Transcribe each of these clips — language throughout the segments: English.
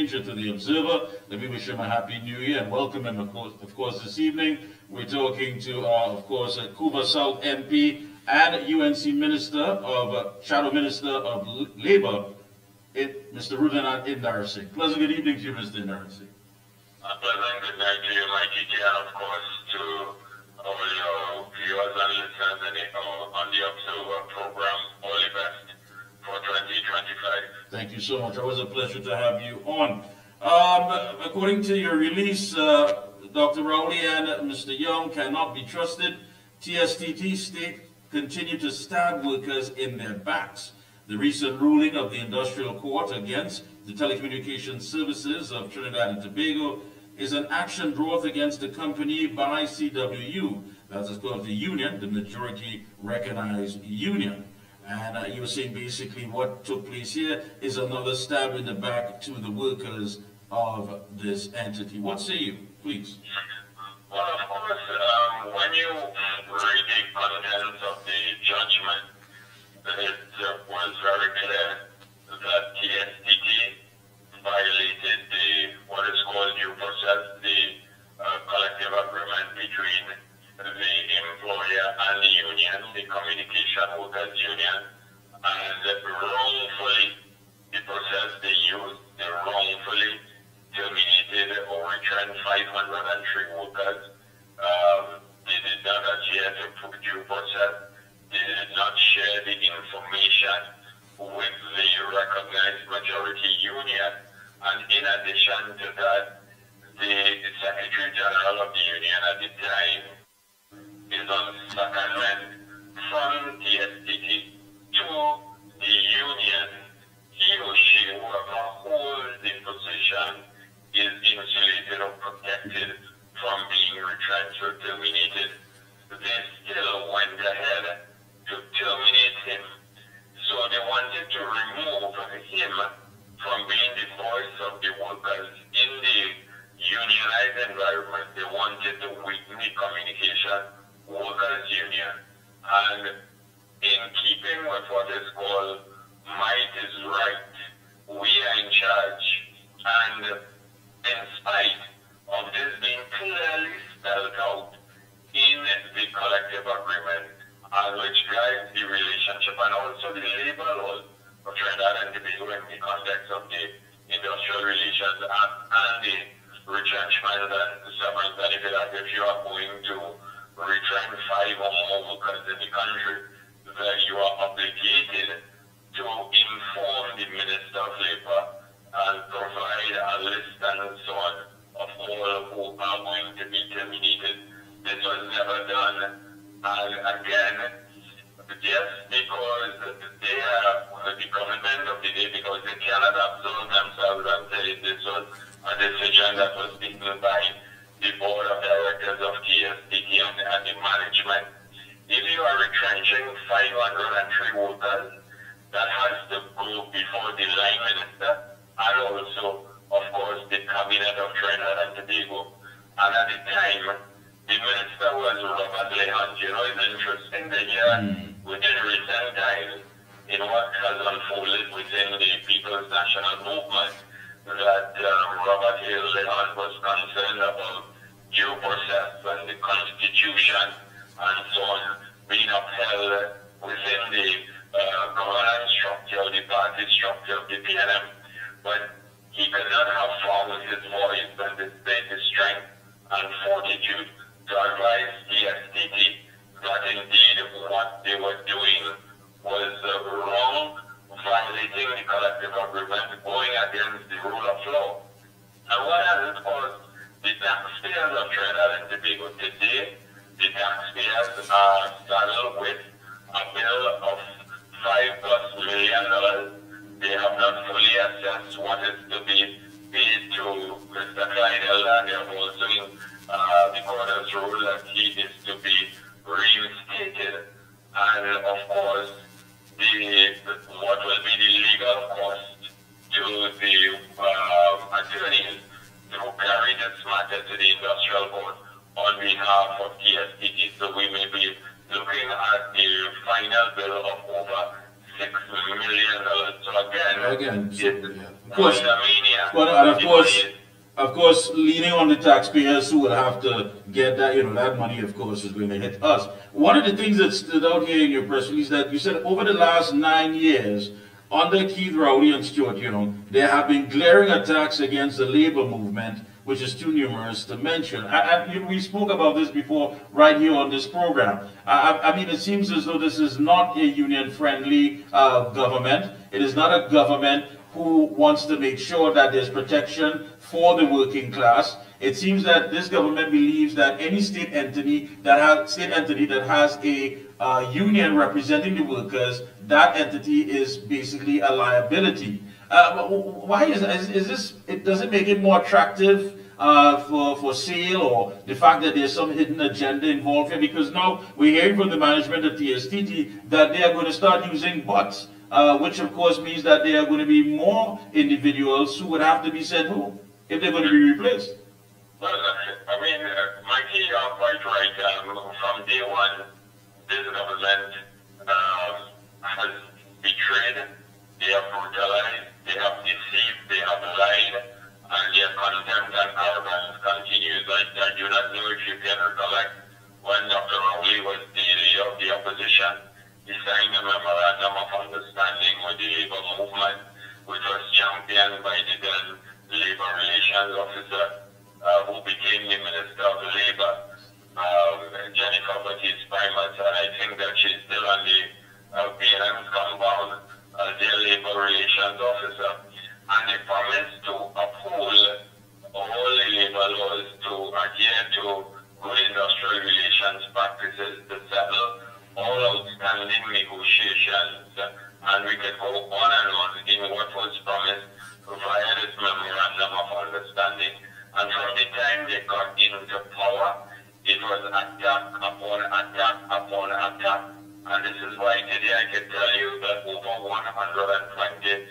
Exchange and to the Observer. Let me wish him a happy new year and welcome him, of course this evening. We're talking to, of course, Couva South MP and UNC Shadow Minister of Labour, Mr. Rudan Indar Singh. Pleasant good evening to you, Mr. Indar Singh. A pleasant good night to you, my teacher, and of course to all your viewers and listeners on the Observer program. All the best for 2025. Thank you so much. Always a pleasure to have you on. According to your release, Dr. Rowley and Mr. Young cannot be trusted. TSTT state continue to stab workers in their backs. The recent ruling of the Industrial Court against the Telecommunications Services of Trinidad and Tobago is an action brought against the company by CWU. That is called the union, the majority recognized union. And you were saying basically what took place here is another stab in the back to the workers of this entity. What say you, please? Well, of course, when you read the contents of the judgment, it was very clear that TSTT violated what is called due process, the collective agreement between the employer and the union, the Communication Workers Union, and wrongfully, the process they used, they wrongfully terminated or returned 503 workers. They did not adhere to due process. They did not share the information with the recognized majority union. And in addition to that, the Secretary General of the union at the time is on secondment from TSTT to the union. He or she, whoever holds the position, is insulated or protected from being retrenched or terminated. They still went ahead to terminate him. So they wanted to remove him from being the voice of the workers in the unionized environment. They wanted to weaken the Communication Workers Union. And in keeping with what is called might is right, we are in charge. And in spite of this being clearly spelled out in the collective agreement, which guides the relationship and also the labor laws of Trinidad and Tobago in the context of the Industrial Relations Act and the Retrenchment and Severance Benefit Act. If you are going to retrench 5 or more workers in the country, that you are obligated to inform the Minister of Labor and provide a list and so on of all who are going to be terminated. This was never done. And again, just because they are the government of the day, because they cannot absolve themselves and say this was a decision that was taken by the board of directors of TSTT and the management. If you are retrenching 503 workers, that has to go before the line minister and also, of course, the cabinet of Trinidad and Tobago. And at the time, the minister was Robert Lennox. You know, it's interesting that within recent times, in what has unfolded within the People's National Movement, that Robert Lennox was concerned about due process and the Constitution and so on being upheld within the governance structure, the party structure of the PNM. But he could not have found his voice and displayed the strength and fortitude to advise TSTT that indeed what they were doing was wrong, violating the collective agreement, going against the rule of law. And what has it caused the taxpayers of Trinidad and Tobago today? The taxpayers are saddled with a bill of $5+ million. They have not fully assessed what is to be paid to Mr. Clydell, and they have also the court has ruled that he is to be reinstated. And of course, what will be the legal cost to the attorneys who carry this matter to the industrial court on behalf of TSTT. So we may be looking at the final bill of over $6 million. So Again, so, it's yeah. Of course, mania. well, and of course, leaning on the taxpayers who will have to get that, that money, of course, is going to hit us. One of the things that stood out here in your press release that you said over the last 9 years, under Keith Rowley and Stewart, there have been glaring attacks against the labor movement, which is too numerous to mention. And we spoke about this before right here on this program. I mean, it seems as though this is not a union-friendly government. It is not a government who wants to make sure that there's protection for the working class. It seems that this government believes that any state entity that has a union representing the workers, that entity is basically a liability. Why is this? Does it make it more attractive for sale, or the fact that there's some hidden agenda involved here? Because now we're hearing from the management of TSTT that they are going to start using bots, which of course means that there are going to be more individuals who would have to be sent home if they're going to be replaced. Well, I mean, Mikey, you're quite right. From day one, this government has betrayed, they have brutalized, they have deceived, they have lied, and their contempt and arrogance continues. I do not know if you can recollect when Dr. Rowley was the leader of the opposition, he signed a memorandum of understanding with the labor movement, which was championed by the then labor relations officer, who became the Minister of Labor, Jennifer Baptiste-Primus, and I think that she's still on the PNM's compound as their labor relations officer. And they promised to uphold all the labor laws, to adhere to good industrial relations practices, to settle all outstanding negotiations. And we could go on and on in what was promised via this memorandum of understanding. And from the time they got into power, it was attack upon attack upon attack. And this is why today I can tell you that over 120,000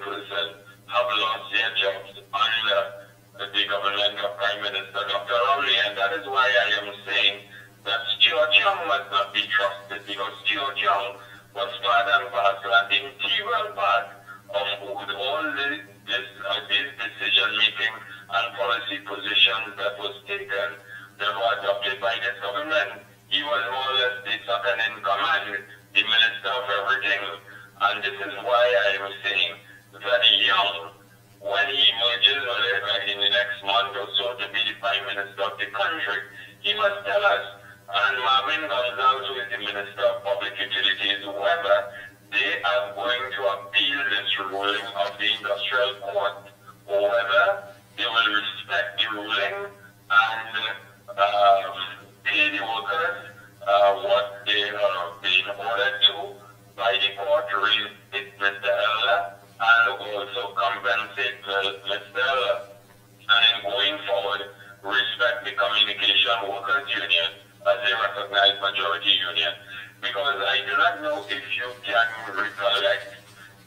persons have lost their jobs under the government of Prime Minister Dr. Rowley. And that is why I am saying that Stewart Young must not be trusted, because Stewart Young was part and parcel, an integral part of all this decision-making and policy positions that was taken, that were adopted by this government. He was more or less the second in command, the minister of everything. And this is why I am saying that Young, when he emerges in the next month or so to be the Prime Minister of the country, he must tell us, and Marvin Gonzalez, who is the Minister of Public Utilities, whether they are going to appeal this ruling of the industrial court, or whether they will respect the ruling and pay the workers what they have been ordered to by the court, reinstate Mr. Eller, and also compensate Mr. Eller. And in going forward, respect the Communication Workers Union as a recognized majority union. Because I do not know if you can recollect,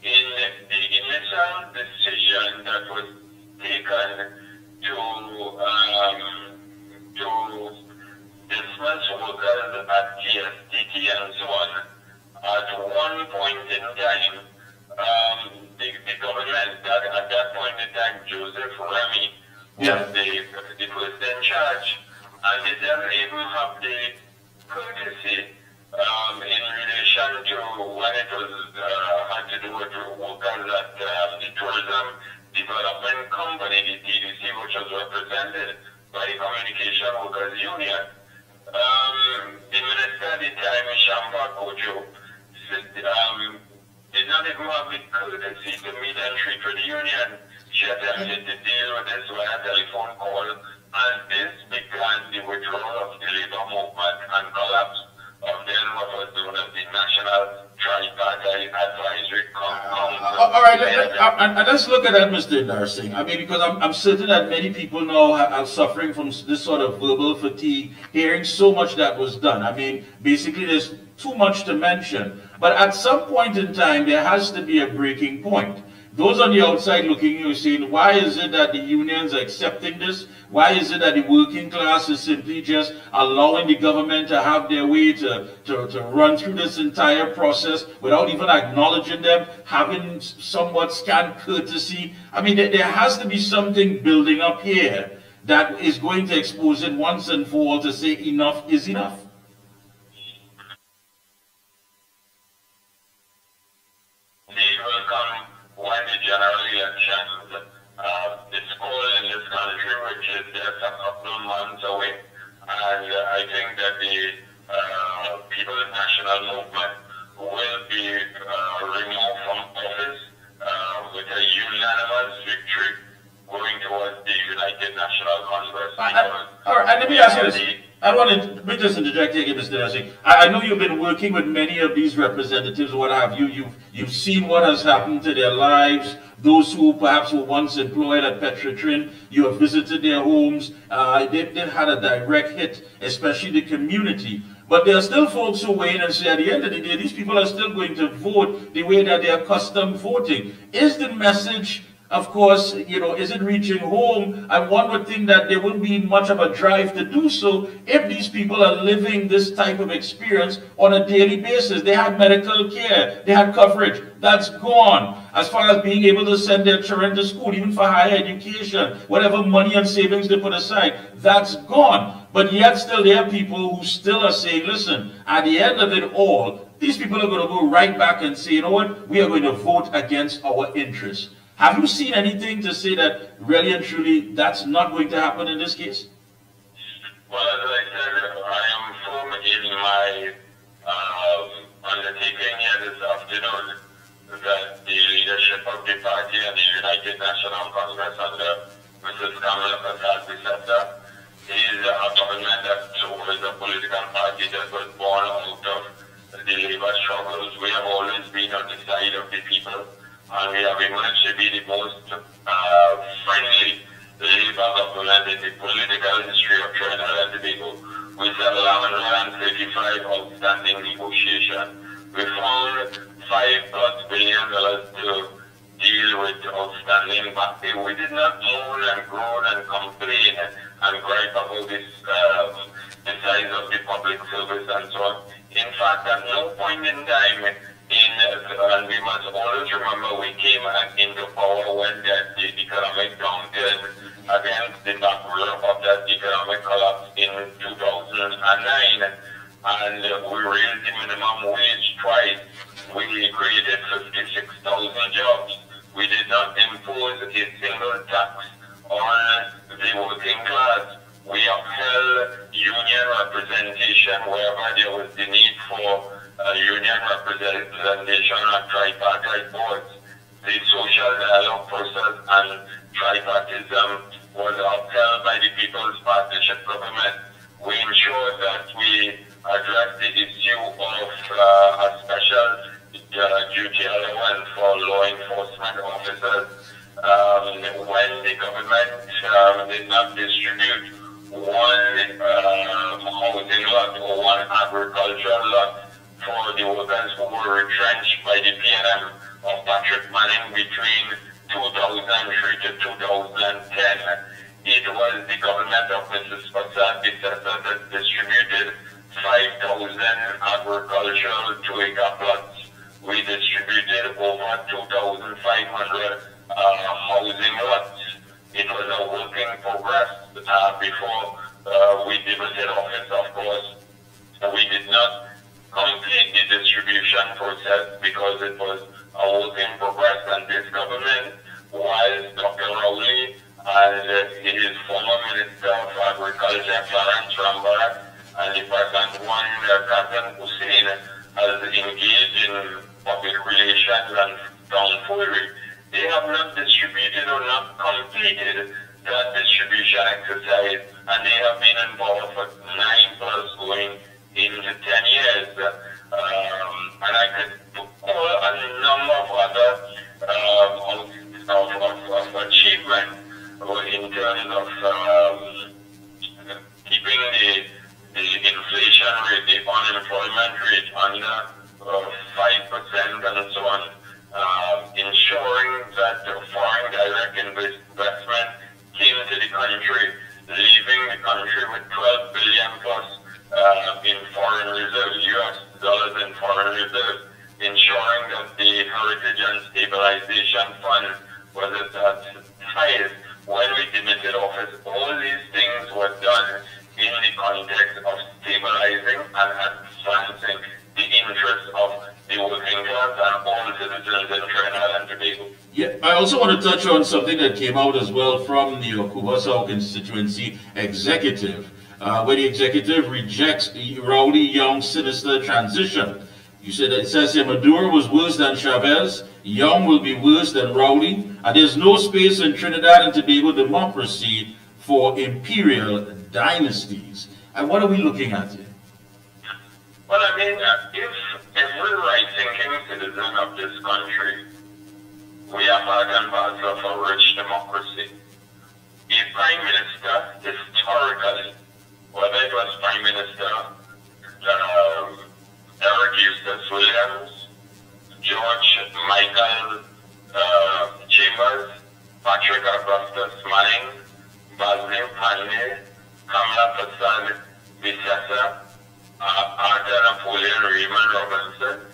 in the initial decision that was taken to dismiss workers at TSTT and so on, at one point in time, the government, at that point in time, Joseph Remy was the person in charge, and they didn't even have the courtesy in relation to when it was had to do with workers at the Tourism Development Company, the TDC, which was represented by the Communication Workers Union. The minister at the time, Shamba Kojo, did not even have the courtesy to meet and treat with the union. She attempted to deal with this via telephone call, and this began the withdrawal of the labor movement and collapse of then what was known as the National Tripartite Advisory Council. All right, and let's look at that, Mr. Narsingh. I mean, because I'm certain that many people now are suffering from this sort of verbal fatigue, hearing so much that was done. I mean, basically, there's too much to mention. But at some point in time, there has to be a breaking point. those on the outside looking, you're saying, why is it that the unions are accepting this? Why is it that the working class is simply just allowing the government to have their way to run through this entire process without even acknowledging them, having somewhat scant courtesy? I mean, there has to be something building up here that is going to expose it once and for all to say enough is enough. These will come when the general elections it's called in this country, which is just a couple of months away. And I think that the People's National Movement will be removed from office with a unanimous victory going towards the United National Congress. All right, and let me ask you this. I want to just interject here, Mr. Darcy. I know you've been working with many of these representatives, what have you. You've seen what has happened to their lives. Those who perhaps were once employed at Petro-Trin, you have visited their homes. They've had a direct hit, especially the community. But there are still folks who weigh in and say, at the end of the day, these people are still going to vote the way that they are accustomed voting. Is the message, of course, is it reaching home? And one would think that there wouldn't be much of a drive to do so if these people are living this type of experience on a daily basis. They had medical care, they had coverage. That's gone. As far as being able to send their children to school, even for higher education, whatever money and savings they put aside, that's gone. But yet still there are people who still are saying, listen, at the end of it all, these people are going to go right back and say, you know what, we are going to vote against our interests. Have you seen anything to say that really and truly that's not going to happen in this case? Well, as I said, I am firm in my undertaking here this afternoon that the leadership of the party and the United National Congress under Mrs. Kamala Prasad is a government that was a political party that was born out of the labor struggles. We have always been on the side of the people. And we have emerged to be the most friendly labor government in the political history of Trinidad and Tobago. We settled 135 outstanding negotiations. We found $5+ billion to deal with outstanding back pay. We did not moan and groan and complain and gripe about this, the size of the public service and so on. In fact, at no point in time, and we must always remember we came into power when the economic downturn against the backdrop of that economic collapse in 2009, and we raised the minimum wage twice. We created 56,000 jobs. We did not impose a single tax on the working class. We upheld union representation wherever there was the need for union representation on tripartite boards. The social dialogue process and tripartism was upheld by the People's Partnership Government. We ensured that we addressed the issue of a special duty allowance for law enforcement officers. When the government did not distribute one housing lot or one agricultural lot for the workers who were retrenched by the PNM of Patrick Manning between 2003 to 2010. It was the government of Mrs. Prasad that distributed 5,000 agricultural 2-acre plots. We distributed over 2,500 housing lots. It was a work in progress before we debuted office, of course. We did not complete the distribution process because it was a work in progress, and this government, while Dr. Rowley and his former Minister of Agriculture, Clarence Rambarat, and the present one, Captain Hussein, has engaged in public relations and tomfoolery, they have not distributed or not completed that distribution exercise, and they have been involved for 9+ going into 10 years. And I could call a number of other of achievements in terms of keeping the inflation rate, the unemployment rate under 5% and so on. ensuring that the foreign direct investment came to the country, leaving the country with 12 billion plus in foreign reserves, US dollars in foreign reserves, ensuring that the Heritage and Stabilization Fund was at its highest when we demitted office. All these things were done in the context of stabilizing and advancing the interests of the working class and all citizens in Trinidad and Tobago. Yeah, I also want to touch on something that came out as well from the Cubasao constituency executive, where the executive rejects the Rowley Young sinister transition. You said it says here Maduro was worse than Chavez, Young will be worse than Rowley, and there's no space in Trinidad and Tobago democracy for imperial dynasties. And what are we looking at here? Well, I mean, if every right-thinking citizen of this country, we are part and parcel of a rich democracy. A prime minister, historically, whether it was Prime Minister Eric Eustace Williams, George Michael Chambers, Patrick Augustus Manning, Basil Pandey, Kamala Prasad Bisesa, Arthur Napoleon Raymond Robinson,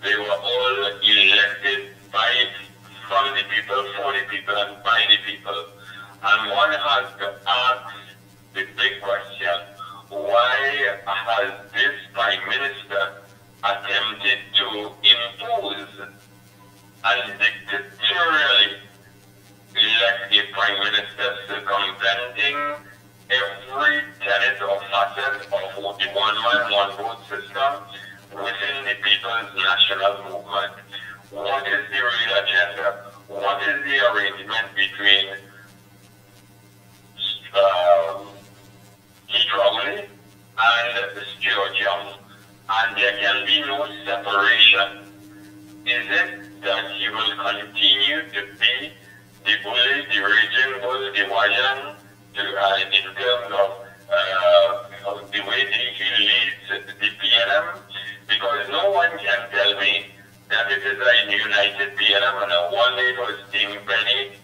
they were all elected from the people, for the people, and by the people. And one has to ask the big question, why has this Prime Minister attempted to impose and dictatorially elect a Prime Minister circumventing every tenet or facet of the one-man, one-vote system within the People's National Movement? What is the real agenda? What is the arrangement between Keith Rowley and Stuart Young? And there can be no separation. Is it that he will continue to be the bully, the raging bull, the wajan, in terms of the way he leads the PNM? Because no one can tell me that it is a united PNM, and one day it was Team Benny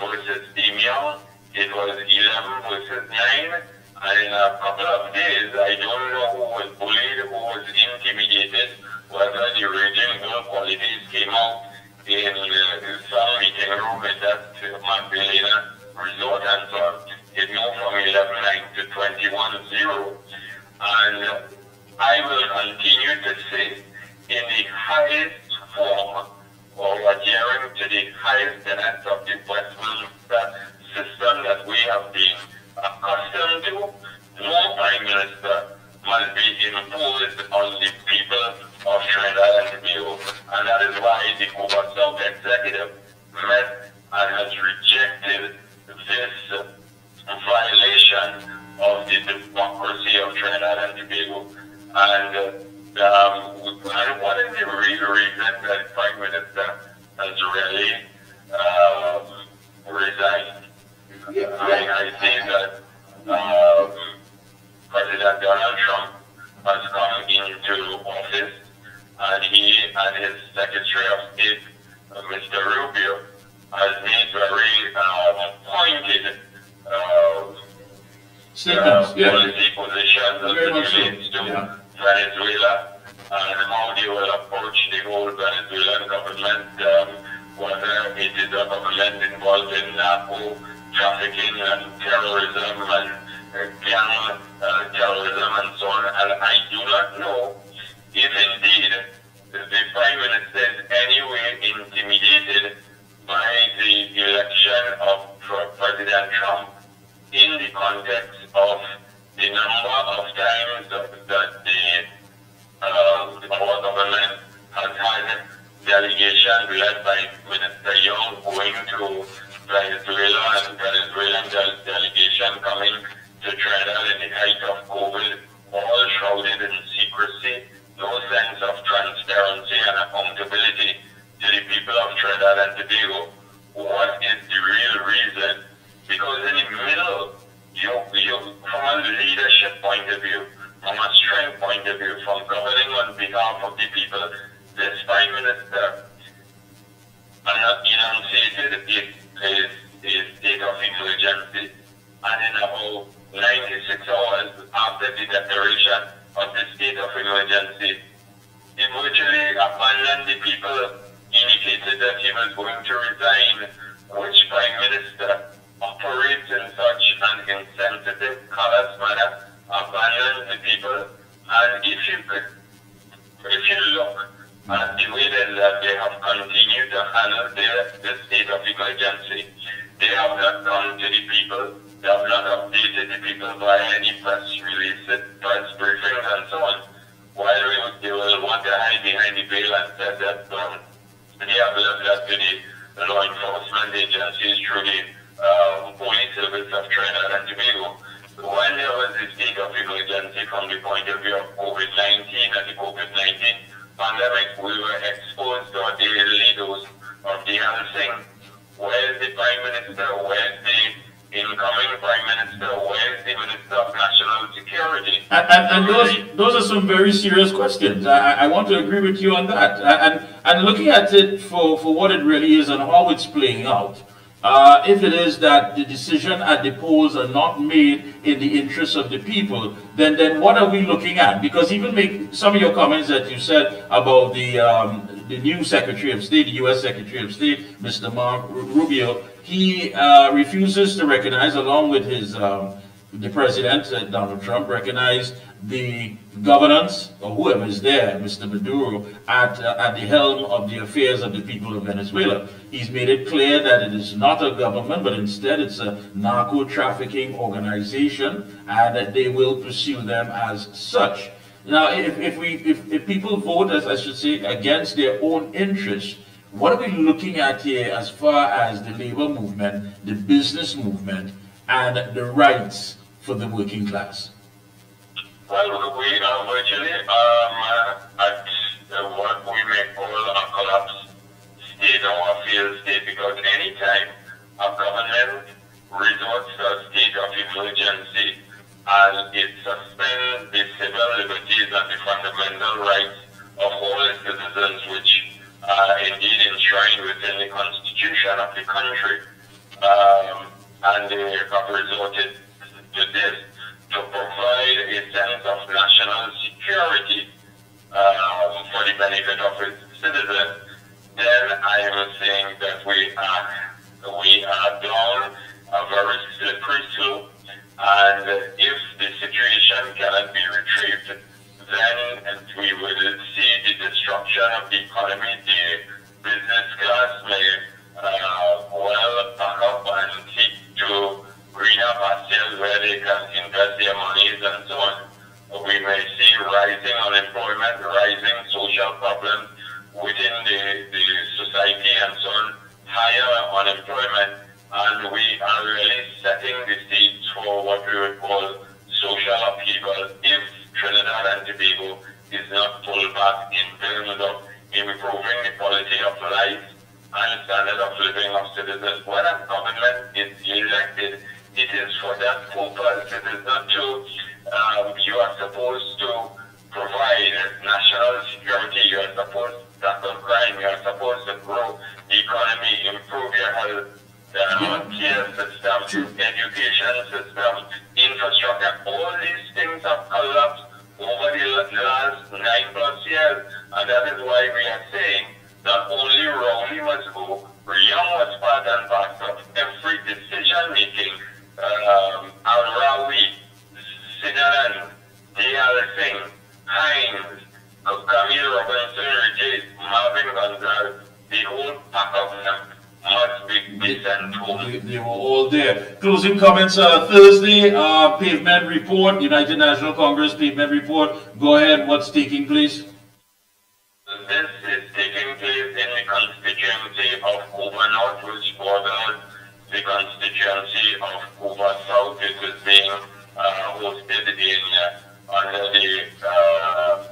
versus Team Young, it was 11 versus 9, and in a couple of days, I don't know who was bullied, who was intimidated, whether the raging bull qualities came out in some meeting room at that Magdalena Resort and so on. It moved from 11-9 to 21-0, and I will continue to say, in the highest form or adhering to the highest tenets of the Westminster system that we have been accustomed to, no Prime Minister must be imposed on the people of Trinidad and Tobago. And that is why the Cubasao executive met and has rejected this violation of the democracy of Trinidad and Tobago. And what is the real reason that Prime Minister has really resigned? I see that President Donald Trump has come into office, and he and his Secretary of State, Mr. Rubio, has made very pointed policy positions as it relates to Venezuela and how they will approach the whole Venezuelan government, whether it is a government involved in narco trafficking and terrorism and gang terrorism and so on. And I do not know if indeed the Prime Minister is anyway intimidated by the election of President Trump in the context of the number of times that our government has had delegations led by Minister Young going to Venezuela and Venezuelan delegation coming to Trinidad in the height of COVID, all shrouded in secrecy, no sense of transparency and accountability to the people of Trinidad and Tobago. What is the real reason? Because in the middle, from a leadership point of view, from a strength point of view, from governing on behalf of the people, this Prime Minister enunciated his state of emergency, and in about 96 hours after the declaration of the state of emergency, he virtually abandoned the people, indicated that he was going to resign, which Prime Minister operates in such an insensitive, callous manner, abandons the people. And if you look at the way that they have continued to handle the state of emergency, they have not come to the people, they have not updated the people by any press releases, press briefings, and so on. While they will want to hide behind the veil and said that they have left that to the law enforcement agencies through the police service of Trinidad and Tobago. When there was a state of emergency from the point of view of COVID-19 and the COVID-19 pandemic, we were exposed to a daily dose of the unseen. Where's the Prime Minister? Where's the incoming Prime Minister? Where's the Minister of National Security? And those are some very serious questions. I want to agree with you on that. And looking at it for what it really is and how it's playing out, if it is that the decision at the polls are not made in the interests of the people, then what are we looking at? Because even make some of your comments that you said about the new Secretary of State, the U.S. Secretary of State, Mr. Mark Rubio, he refuses to recognize, along with his the President, Donald Trump, recognized the governance, or whoever is there, Mr. Maduro, at the helm of the affairs of the people of Venezuela. He's made it clear that it is not a government, but instead it's a narco-trafficking organization, and that they will pursue them as such. Now, if people vote, as I should say, against their own interests, what are we looking at here as far as the labor movement, the business movement, and the rights for the working class? Well, we are virtually at what we may call a collapse state or a failed state, because anytime a government resorts to a state of emergency and it suspends the civil liberties and the fundamental rights of all its citizens, which are indeed enshrined within the constitution of the country, and they have resorted to this to provide a sense of national security for the benefit of its citizens, then I am saying that we are down a very slippery slope, and if the situation cannot be retrieved, then we will see the destruction of the economy. The business class may well pack up and seek to greener pastures where they can invest their monies and so on. We may see rising unemployment, rising social problems within the society and so on, higher unemployment, and we are really setting the stage for what we would call social upheaval if Trinidad and Tobago is not pulled back in terms of improving the quality of life and standard of living of citizens. When a government is elected, it is for that purpose. It is not to, you are supposed to provide national security, you are supposed to tackle crime, you are supposed to grow the economy, improve your health, care system, education system, infrastructure. All these things have collapsed over the last 9+ years, and that is why we are saying that only Rowley must go, Young was part and parcel of every decision making. Al-Rawi, Sidaran, D.L. Singh, Hines, Camille Robinson, Regis, Marvin Gonzalez, the whole pack of them must be sent home. They were all there. Closing comments, Thursday, pavement report, United National Congress pavement report. Go ahead, what's taking place? This is taking place in the constituency of Cuba North, which borders the constituency of Cuba South. It is being hosted under the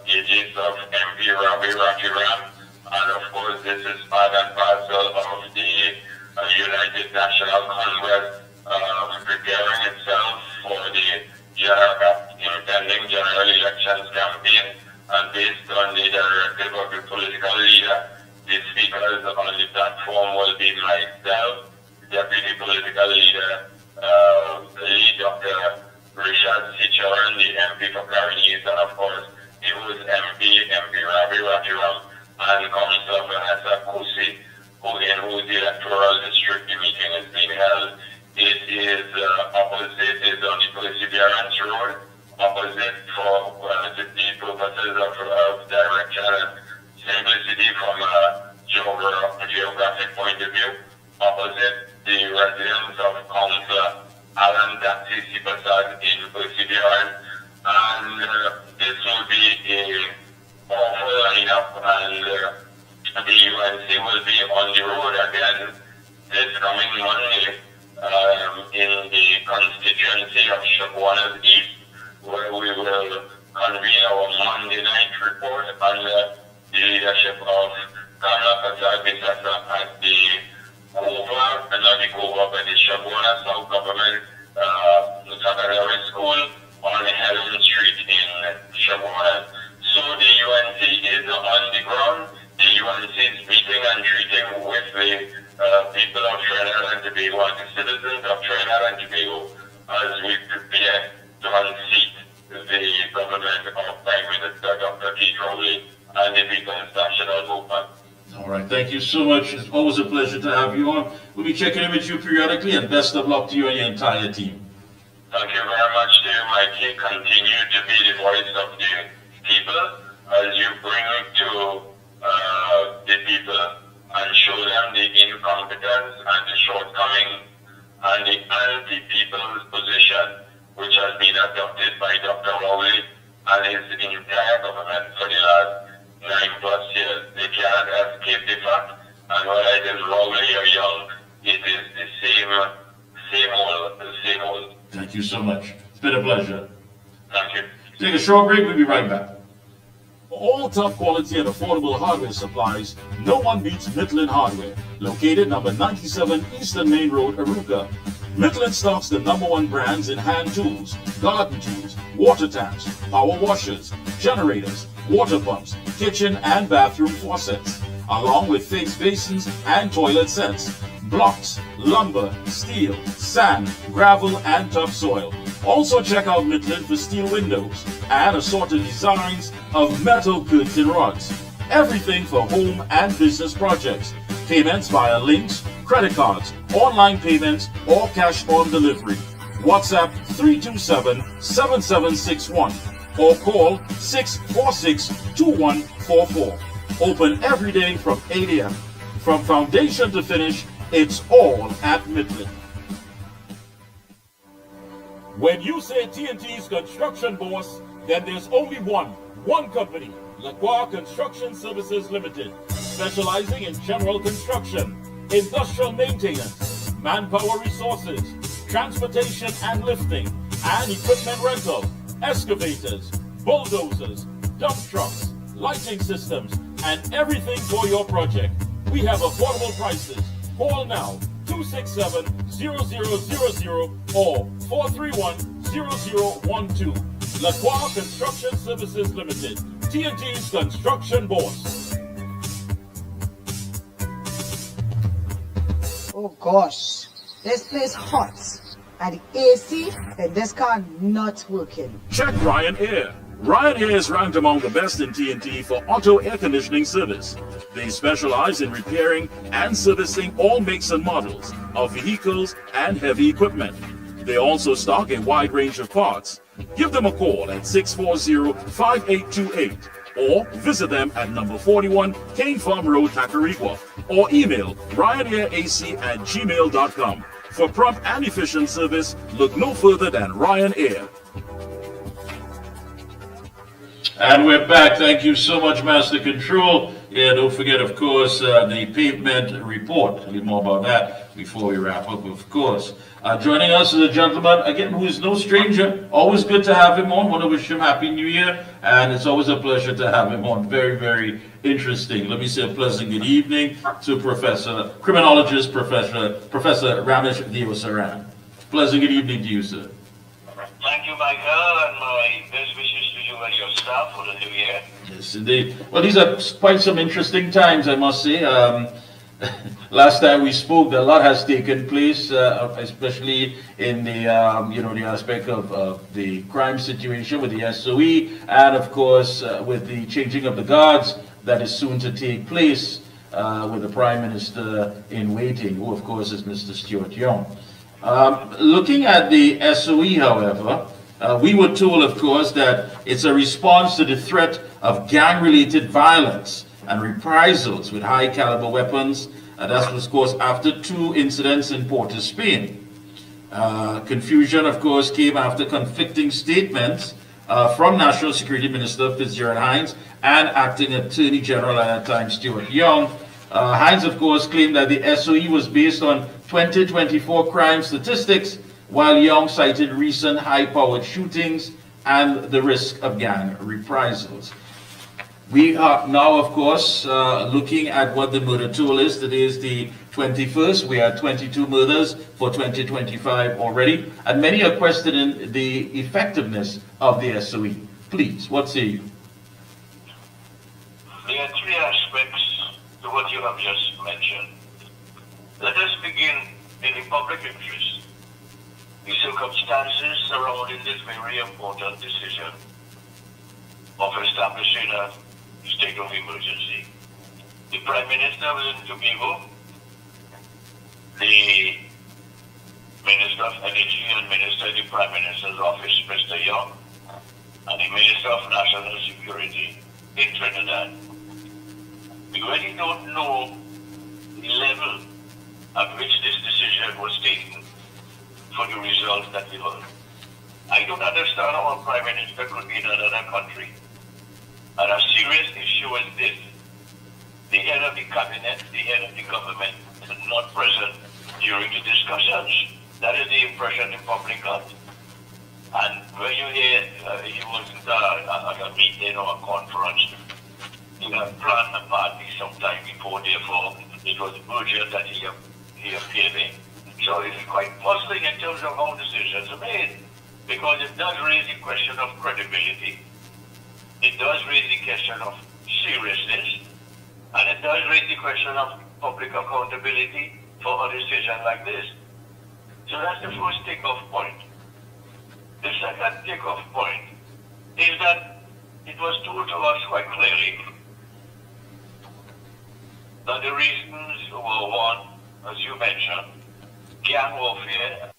aegis of MP Ravi Rajaram, and of course this is part and parcel of the United National Congress preparing itself for the impending general elections campaign, and based on the directive of the political leader, the speakers on the platform will be lead Dr. Richard Sichern, the MP for Carnegie, and of course, it was MP Ravi Rajaram, and Councillor Vanessa Kusi, in whose electoral district the meeting is being held. It is opposite, is on the Perseverance Road, opposite for the purposes of direction and simplicity from a geographic point of view, opposite the residence of Councillor Alan Daxi Sipasad in Perseverance, and this will be a powerful lineup, and the UNC will be on the road again this coming Monday in the constituency of Chaguanas East, where we will convene our Monday night report under the leadership of Kamala Prasad Bisasa at the Kova, not the Kova, but the Chaguanas South Government Secondary School on Helen Street in Chaguanas. So the UNC is on the ground. The UNC is meeting and treating with the people of Trinidad and Tobago and the citizens of Trinidad and Tobago as we prepare to unseat the government of Prime Minister Dr. Keith Rowley and the People's National Movement. All right, thank you so much. It's always a pleasure to have you on. We'll be checking in with you periodically, and best of luck to you and your entire team. Thank you very much to you, Mikey. Continue to be the voice of the people as you bring to the people and show them the incompetence and the shortcoming and the anti-people's position which has been adopted by Dr. Rowley and his entire government for the last 9+ years. They cannot escape the fact, and whether it is Rowley or Young, it is the same old. Thank you so much. It's been a pleasure. Thank you. Take a short break. We'll be right back. For all top quality and affordable hardware supplies, no one beats Midland Hardware, located number 97 Eastern Main Road, Aruca. Midland stocks the #1 brands in hand tools, garden tools, water taps, power washers, generators, water pumps, kitchen and bathroom faucets, along with fixed basins and toilet sets, blocks, lumber, steel, sand, gravel, and topsoil. Also check out Midland for steel windows and assorted designs of metal curtain rods. Everything for home and business projects. Payments via links, credit cards, online payments, or cash on delivery. WhatsApp 327-7761 or call 646-2144. Open every day from 8 a.m. From foundation to finish, it's all at Midland. When you say TNT's construction boss, then there's only one company, Lacroix Construction Services Limited, specializing in general construction, industrial maintenance, manpower resources, transportation and lifting, and equipment rental, excavators, bulldozers, dump trucks, lighting systems, and everything for your project. We have affordable prices. Call now, 267-0000 or 431-0012. Lacroix Construction Services Limited, TNT's construction boss. Oh gosh, this place hot. And the AC in this car not working. Check Ryan Air. Ryan Air is ranked among the best in TNT for auto air conditioning service. They specialize in repairing and servicing all makes and models of vehicles and heavy equipment. They also stock a wide range of parts. Give them a call at 640-5828 or visit them at number 41 Kane Farm Road, Tacarigua, or email ryanairac@gmail.com. For prompt and efficient service, look no further than Ryan Air. And we're back. Thank you so much, Master Control. Yeah, don't forget, of course, the pavement report. A little more about that before we wrap up, of course. Joining us is a gentleman, again, who is no stranger. Always good to have him on. Want to wish him Happy New Year. And it's always a pleasure to have him on. Very, very interesting. Let me say a pleasant good evening to criminologist Professor Ramesh Deosaran. Pleasant good evening to you, sir. Thank you, Michael, and my best wishes to you and your staff for the new year. Yes, indeed. Well, these are quite some interesting times, I must say. last time we spoke, a lot has taken place, especially in the the aspect of the crime situation with the SOE, and of course with the changing of the guards that is soon to take place with the Prime Minister in waiting, who of course is Mr. Stuart Young. Looking at the SOE, however, we were told, of course, that it's a response to the threat of gang-related violence and reprisals with high-caliber weapons. That was, of course, after 2 incidents in Port of Spain. Confusion, of course, came after conflicting statements from National Security Minister Fitzgerald Hines and Acting Attorney General at that time, Stuart Young. Hines, of course, claimed that the SOE was based on 2024 crime statistics, while Young cited recent high-powered shootings and the risk of gang reprisals. We are now, of course, looking at what the murder toll is. Today is the 21st. We are 22 murders for 2025 already, and many are questioning the effectiveness of the SOE. Please, what say you? There are 3 aspects to what you have just mentioned. Let us begin in the public interest. The circumstances surrounding this very important decision of establishing a state of emergency. The Prime Minister was in Tobago, the Minister of Energy and Minister in the Prime Minister's office, Mr. Young, and the Minister of National Security in Trinidad. We really don't know the level at which this decision was taken for the results that we heard. I don't understand how a Prime Minister could be in another country and a serious issue as this. The head of the cabinet, the head of the government, is not present during the discussions. That is the impression the public got. And when you hear he wasn't at a meeting or a conference, he had planned a party sometime before, therefore it was urgent that he appeared in. So it's quite puzzling in terms of how decisions are made, because it does raise the question of credibility, it does raise the question of seriousness, and it does raise the question of public accountability for a decision like this. So that's the first take-off point. The second take-off point is that it was told to us quite clearly that the reasons were, one, as you mentioned, gang warfare.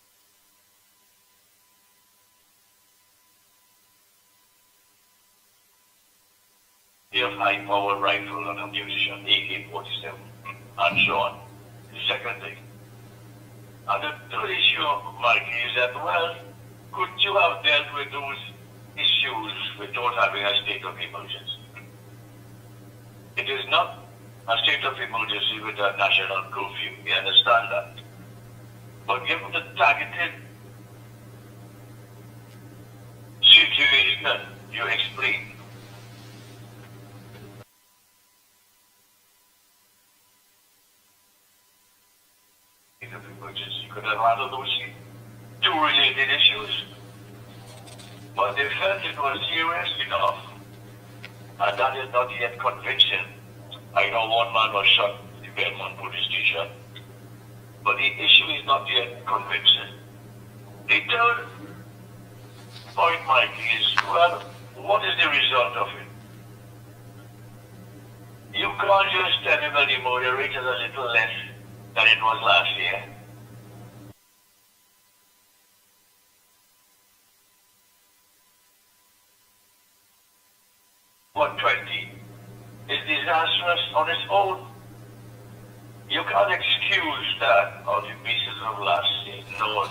Of high-powered rifle and ammunition, AK-47, and so on. The second thing. And the third issue, Mikey, is that, well, could you have dealt with those issues without having a state of emergency? It is not a state of emergency with a national curfew, we understand that. But given the targeted situation you explained, of emergency could have handled those 2 related issues. But they felt it was serious enough, and that is not yet convincing. I know one man was shot at the Belmont police station, but the issue is not yet convincing. The third point, Mike, is, well, what is the result of it? You can't just tell me that the murder rate is a little less than it was last year. $120 is disastrous on its own. You can't excuse that on the basis of last year. No.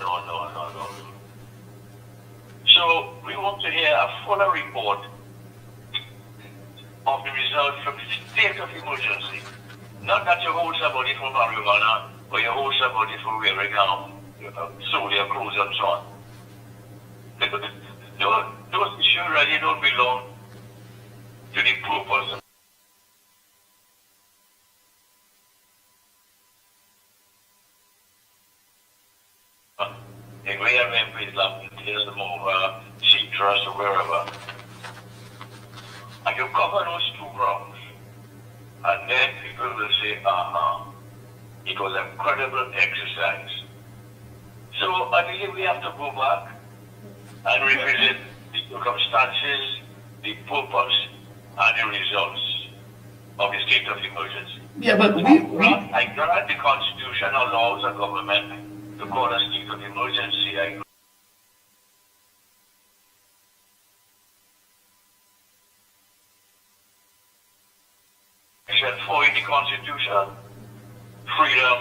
So we want to hear a fuller report of the results from the state of emergency. Not that you hold somebody for marijuana or you hold somebody for wearing soldier clothes and so on. Those issues really don't belong to the purpose. If we have MPs like this over citrus or wherever, and you cover those 2 grounds, and then people will say, It was a credible exercise. So I believe we have to go back and revisit the circumstances, the purpose, and the results of the state of emergency. Yeah, but I grant the Constitution allows a government to call a state of emergency. I Section 4 in the Constitution, freedom,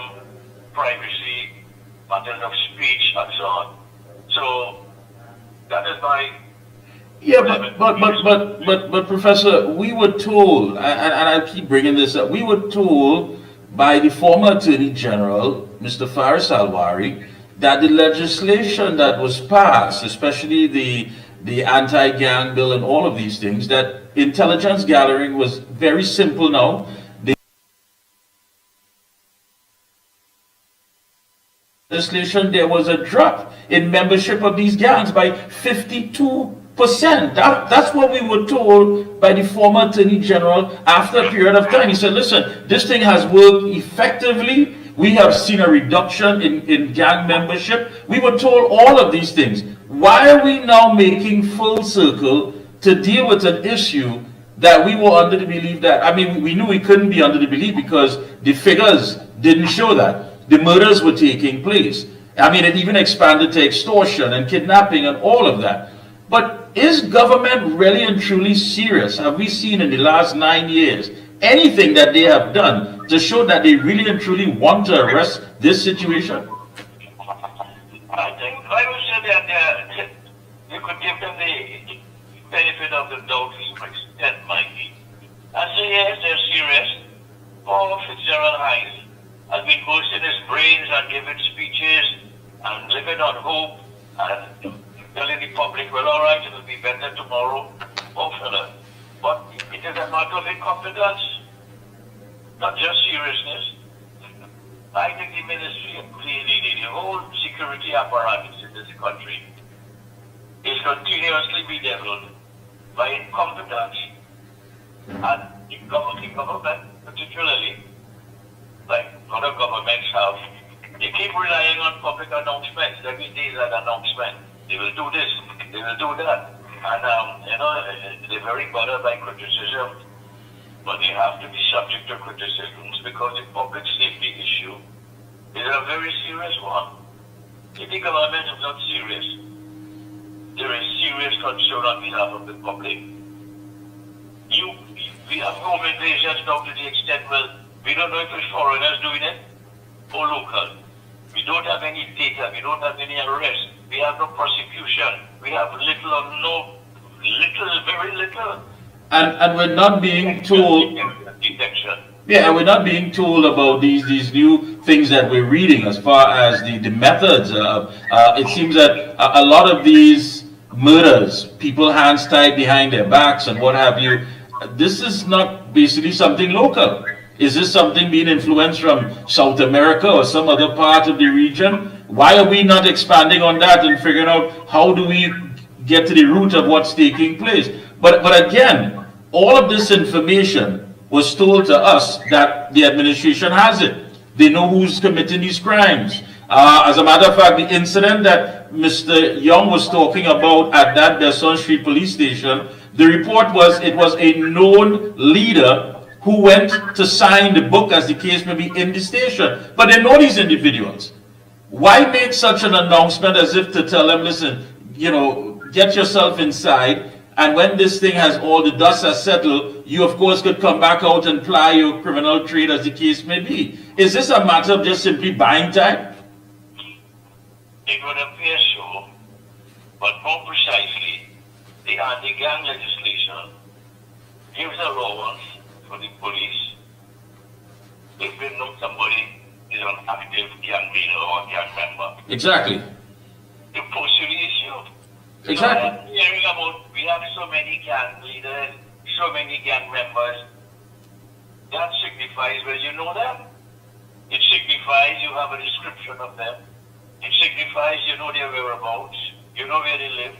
privacy, matters of speech, and so on. So that is my. Yeah, but Professor, we were told, and I keep bringing this up, we were told by the former Attorney General, Mr. Faris Alwari, that the legislation that was passed, especially the anti-gang bill and all of these things, that intelligence gathering was very simple now. Legislation, there was a drop in membership of these gangs by 52%. That's what we were told by the former Attorney General after a period of time. He said, listen, this thing has worked effectively. We have seen a reduction in gang membership. We were told all of these things. Why are we now making full circle to deal with an issue that we were under the belief that, I mean, we knew we couldn't be under the belief because the figures didn't show that. The murders were taking place. I mean, it even expanded to extortion and kidnapping and all of that. But is government really and truly serious? Have we seen in the last 9 years anything that they have done to show that they really and truly want to arrest this situation? I would say that you could give them the benefit of the doubt to some extent, Mikey. And say, yes, they're serious. Paul Fitzgerald Hines has been boosting his brains and giving speeches and living on hope and telling the public, well, all right, it'll be better tomorrow. Oh, fella. But it is a matter of incompetence, not just seriousness. I think the ministry, the whole security apparatus in this country is continuously bedeviled by incompetence. And the government, particularly, like other governments have, they keep relying on public announcements. Every day is an announcement. They will do this, they will do that. And, they're very bothered by criticism. But they have to be subject to criticisms because the public safety issue is a very serious one. If the government is not serious, there is serious concern on behalf of the public. We have home invasions now to the extent, well, we don't know if it's foreigners doing it or local. We don't have any data, we don't have any arrests, we have no prosecution, we have little or no, very little. And we're not being told. Detection. Yeah, and we're not being told about these new things that we're reading as far as the methods. It seems that a lot of these murders, people hands tied behind their backs and what have you, this is not basically something local. Is this something being influenced from South America or some other part of the region? Why are we not expanding on that and figuring out how do we get to the root of what's taking place? But again, all of this information was told to us that the administration has it. They know who's committing these crimes. As a matter of fact, the incident that Mr. Young was talking about at that Besson Street police station, the report was it was a known leader who went to sign the book, as the case may be, in the station. But they know these individuals. Why make such an announcement as if to tell them, listen, get yourself inside, and when this thing has all the dust has settled, you of course could come back out and ply your criminal trade, as the case may be. Is this a matter of just simply buying time? It would appear so, but more precisely, the anti-gang legislation gives allowance for the police if they know somebody is an active gang leader or gang member. Exactly. To pursue the issue. Exactly. We have so many gang leaders, so many gang members. That signifies, well, you know them. It signifies you have a description of them. It signifies you know their whereabouts, you know where they live.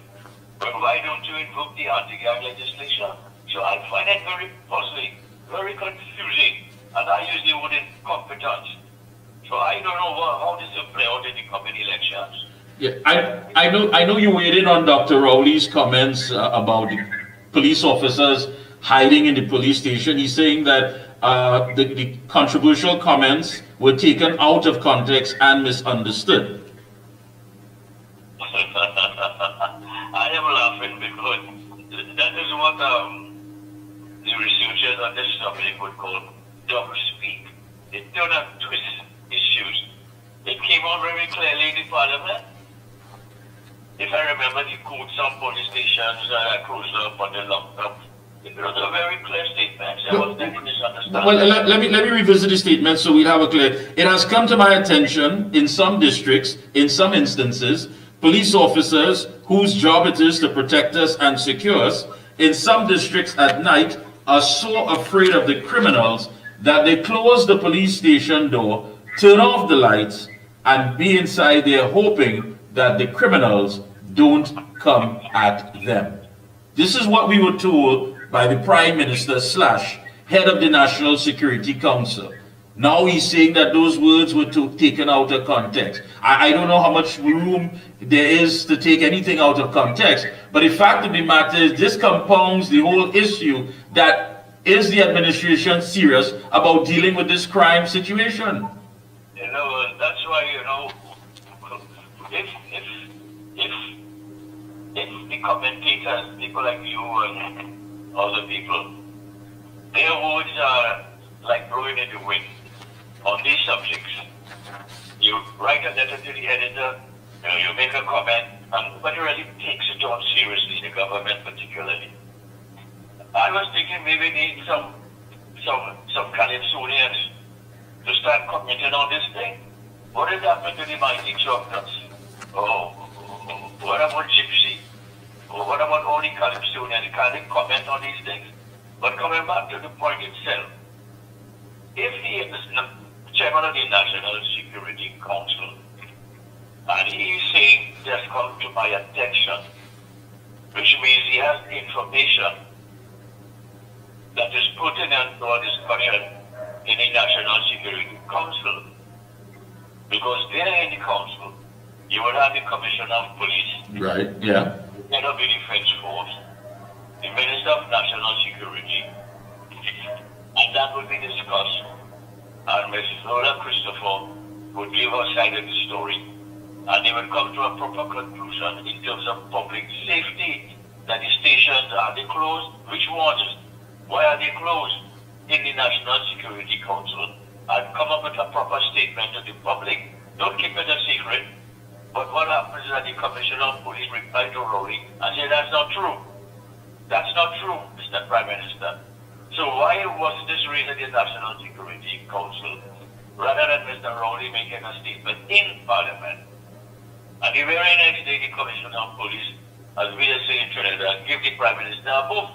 But why don't you invoke the anti-gang legislation? So I find it very puzzling, very confusing, and I use the word incompetence. So I don't know how this will play out in the coming elections. Yeah, I know you weighed in on Dr. Rowley's comments about the police officers hiding in the police station. He's saying that the controversial comments were taken out of context and misunderstood. I am laughing because that is what the researchers on this topic would call double speak. They do not twist issues. It came out very clearly in the parliament. If I remember the quote, some police stations closed up or they locked up. It was a very clear statement. There was any misunderstanding. Well, let me revisit the statement so we'll have a clear. It has come to my attention in some districts, in some instances, police officers whose job it is to protect us and secure us, in some districts at night are so afraid of the criminals that they close the police station door, turn off the lights, and be inside there hoping that the criminals don't come at them. This is what we were told by the Prime Minister / head of the National Security Council. Now he's saying that those words were taken out of context. I don't know how much room there is to take anything out of context, but the fact of the matter is this compounds the whole issue that is the administration serious about dealing with this crime situation? You know, that's why, you know, if the commentators, people like you and other people, their words are like blowing in the wind on these subjects. You write a letter to the editor, you make a comment, and nobody really takes it on seriously, the government particularly. I was thinking maybe need some Calypsonians to start commenting on this thing. What has happened to the mighty chocolates? Oh, what about Gypsy? Or what about all the Calypsonians? Can they comment on these things? But coming back to the point itself, if he is the chairman of the National Security Council, and he is saying, just come to my attention, which means he has information that is pertinent to our discussion in the National Security Council. Because there in the council, you will have the Commissioner of Police. Right, yeah. The head of the Defense Force, the Minister of National Security, and that will be discussed. And Ms. Lola Christopher would give her side of the story, and they will come to a proper conclusion in terms of public safety, that the stations, are they closed? Which ones? Why are they closed? In the National Security Council, and come up with a proper statement to the public. Don't keep it a secret. But what happens is that the Commissioner of Police replied to Rowley and said, that's not true. That's not true, Mr. Prime Minister. So why was this raised at the National Security Council rather than Mr. Rowley making a statement in Parliament? And the very next day, the Commissioner of Police, as we are saying in Trinidad, give the Prime Minister a boof.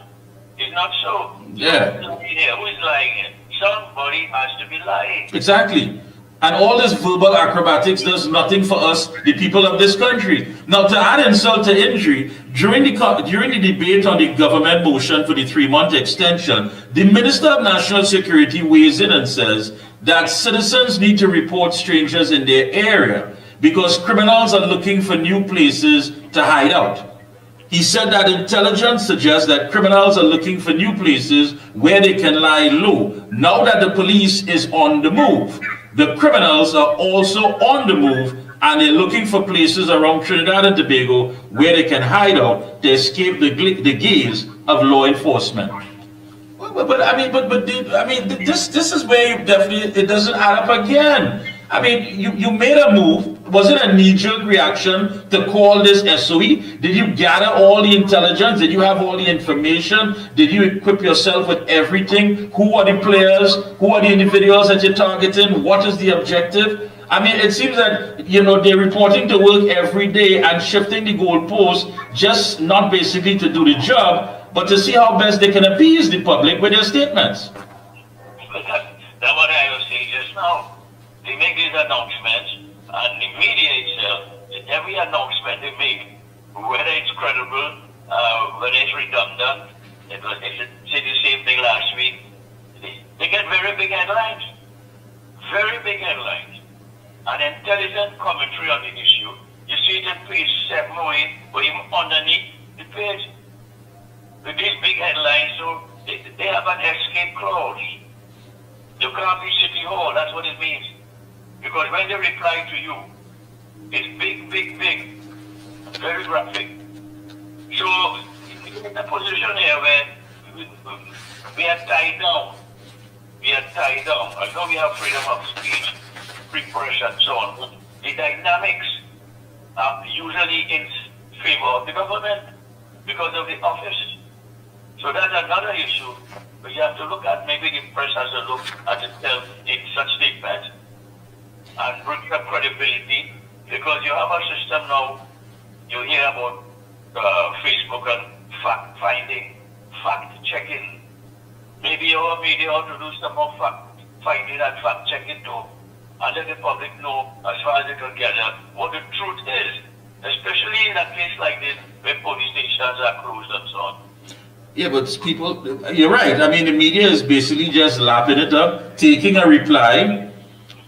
It's not so. Yeah. Who is lying here? Somebody has to be lying. Exactly. And all this verbal acrobatics does nothing for us, the people of this country. Now, to add insult to injury, during the debate on the government motion for the 3-month extension, the Minister of National Security weighs in and says that citizens need to report strangers in their area because criminals are looking for new places to hide out. He said that intelligence suggests that criminals are looking for new places where they can lie low. Now that the police is on the move, the criminals are also on the move and they're looking for places around Trinidad and Tobago where they can hide out to escape the gaze of law enforcement. This is where you definitely, it doesn't add up again. I mean, you made a move. Was it a knee-jerk reaction to call this SOE? Did you gather all the intelligence? Did you have all the information? Did you equip yourself with everything? Who are the players? Who are the individuals that you're targeting? What is the objective? I mean, it seems that, they're reporting to work every day and shifting the goalposts, just not basically to do the job, but to see how best they can appease the public with their statements. That's what I was saying just now. They make these announcements, and the media itself, every announcement they make, whether it's credible, whether it's redundant, they say the same thing last week, they get very big headlines. Very big headlines. an intelligent commentary on the issue. You see it in page 7 or 8, or even underneath the page, with these big headlines, so they have an escape clause. You can't be City Hall, that's what it means. Because when they reply to you, it's big, big, big, very graphic. So, in a position here where we are tied down. We are tied down. I know we have freedom of speech, free press and so on, but the dynamics are usually in favor of the government because of the office. So that's another issue. But you have to look at, maybe the press has to look at itself in such statements and bring some credibility, because you have a system now, you hear about Facebook and fact-finding, fact-checking. Maybe our media ought to do some more fact-finding and fact-checking too, and let the public know, as far as they can gather, what the truth is, especially in a place like this where police stations are closed and so on. Yeah, but people, you're right. I mean, the media is basically just lapping it up, taking a reply.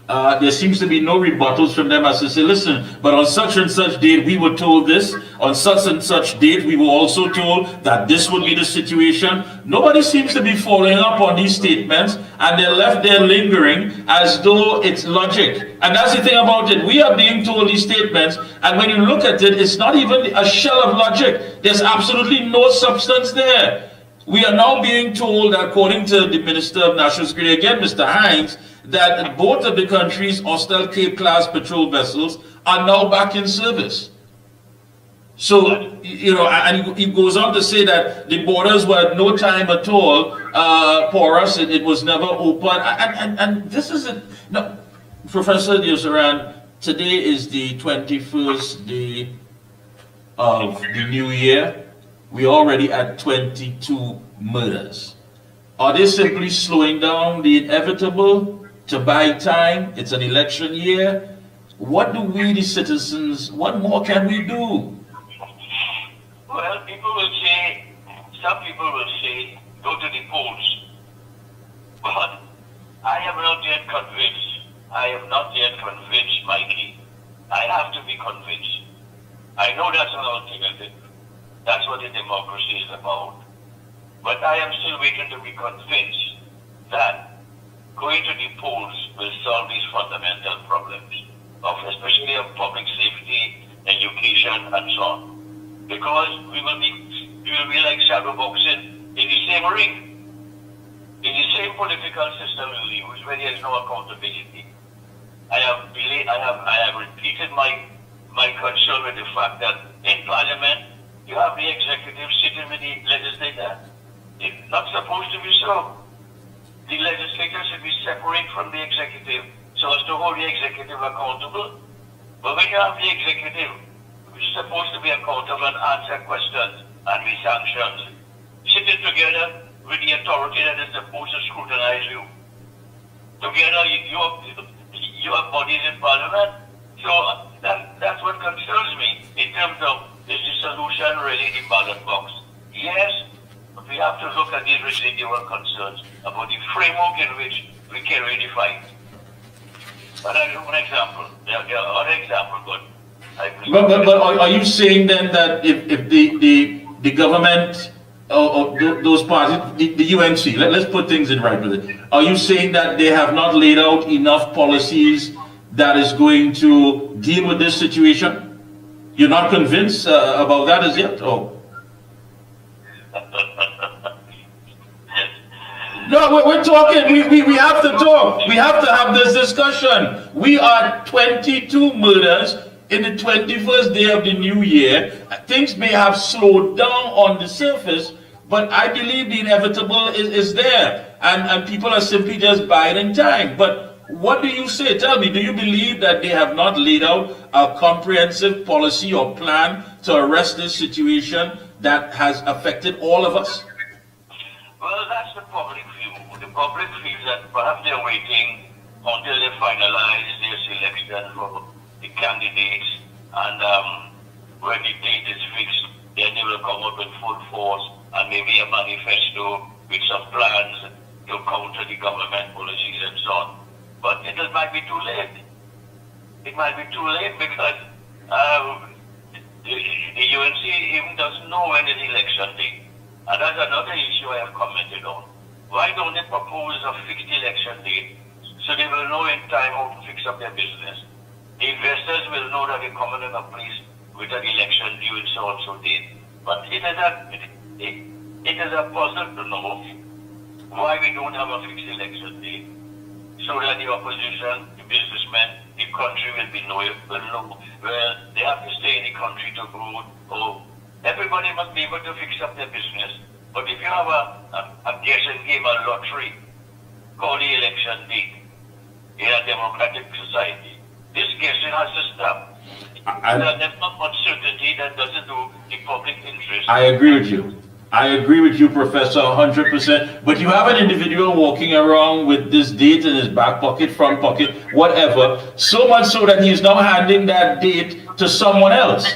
There seems to be no rebuttals from them as to say, listen, but on such and such date we were told this, on such and such date we were also told that this would be the situation. Nobody seems to be following up on these statements, and they're left there lingering as though it's logic. And that's the thing about it. We are being told these statements, and when you look at it, it's not even a shell of logic. There's absolutely no substance there. We are now being told, according to the Minister of National Security, again, Mr. Hines, that both of the country's hostile Cape-class patrol vessels are now back in service. So, you know, and he goes on to say that the borders were at no time at all porous, it was never open, and this is it. No, Professor Yosaran, today is the 21st day of the new year. We're already at 22 murders. Are they simply slowing down the inevitable to buy time? It's an election year. What do we, the citizens, what more can we do? Well, people will say, some people will say, go to the polls. But I am not yet convinced. I am not yet convinced, Mikey. I have to be convinced. I know that's an alternative. That's what the democracy is about. But I am still waiting to be convinced that going to the polls will solve these fundamental problems, especially of public safety, education, and so on. Because we will be like shadow boxing in the same ring, in the same political system we use, where there is no accountability. I have repeated my concern with the fact that in Parliament you have the executive sitting with the legislature. It's not supposed to be so. The legislature should be separate from the executive so as to hold the executive accountable. But when you have the executive, which is supposed to be accountable and answer questions and be sanctioned, sitting together with the authority that is supposed to scrutinize you. Together, you have bodies in Parliament. So that's what concerns me in terms of, is the solution really the ballot box? Yes, but we have to look at these residual concerns about the framework in which we can really fight. But I'll give one example. There are other examples, but are you saying then that if the government or those parties, the UNC, let's put things in right with it, are you saying that they have not laid out enough policies that is going to deal with this situation? You're not convinced about that as yet? Oh. No, we're talking. We have to talk. We have to have this discussion. We are 22 murders in the 21st day of the new year. Things may have slowed down on the surface, but I believe the inevitable is there. And people are simply just biding time. But what do you say? Tell me, do you believe that they have not laid out a comprehensive policy or plan to arrest this situation that has affected all of us? Well, that's the public view. The public feels that perhaps they're waiting until they finalize their selection for the candidates, and when the date is fixed, then they will come up with full force and maybe a manifesto with some plans to counter the government policies and so on. But it might be too late. it might be too late because the UNC even doesn't know when is election day. And that's another issue I have commented on. Why don't they propose a fixed election date so they will know in time how to fix up their business? The investors will know that they're coming in a place with an election due in so-and-so date. But it is a puzzle to know why we don't have a fixed election date, so that the opposition, the businessmen, the country will know where they have to stay in the country to grow. Oh, everybody must be able to fix up their business. But if you have a guessing game, a lottery, called the election date in a democratic society, this guessing has to stop. There's not much certainty that doesn't do the public interest. I agree with you. I agree with you, Professor, 100%. But you have an individual walking around with this date in his back pocket, front pocket, whatever, so much so that he's now handing that date to someone else.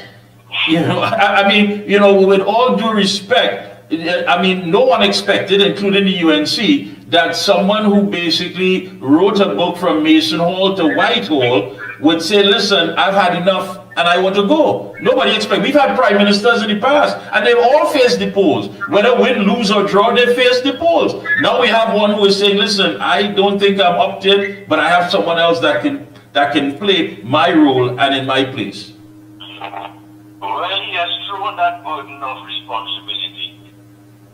You know, I mean, you know, with all due respect, I mean, no one expected, including the UNC, that someone who basically wrote a book from Mason Hall to Whitehall would say, listen, I've had enough and I want to go. Nobody expected. We've had prime ministers in the past and they've all faced the polls. Whether win, lose or draw, they faced the polls. Now we have one who is saying, listen, I don't think I'm up to it, but I have someone else that can play my role and in my place. Well, he has thrown that burden of responsibility,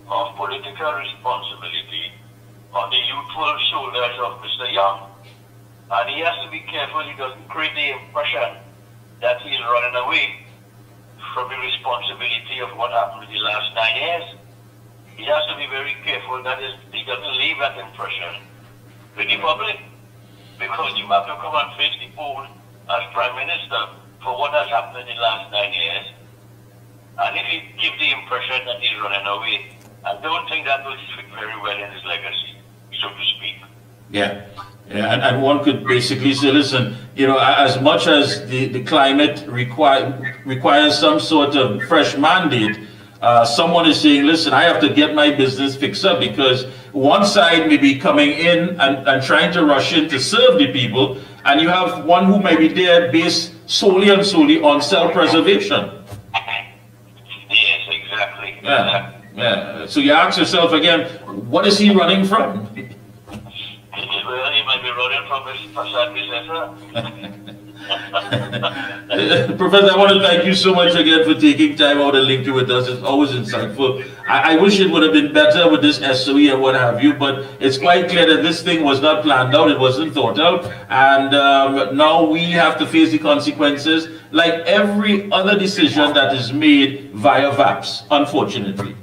of political responsibility, on the youthful shoulders of Mr. Young. And he has to be careful he doesn't create the impression that he's running away from the responsibility of what happened in the last 9 years. He has to be very careful that he doesn't leave that impression with the public, because you have to come and face the poll as Prime Minister for what has happened in the last 9 years. And if he gives the impression that he's running away, I don't think that will fit very well in his legacy, so to speak. Yeah. Yeah, and one could basically say, listen, you know, as much as the climate requires some sort of fresh mandate, someone is saying, listen, I have to get my business fixed up, because one side may be coming in and trying to rush in to serve the people, and you have one who may be there based solely on self-preservation. Yes, exactly. Yeah, yeah. So you ask yourself again, what is he running from? Well, he might be running from his facade business. Professor, I want to thank you so much again for taking time out and linking with us. It's always insightful. I wish it would have been better with this SOE and what have you, but it's quite clear that this thing was not planned out, it wasn't thought out, and now we have to face the consequences like every other decision that is made via VAPS, unfortunately.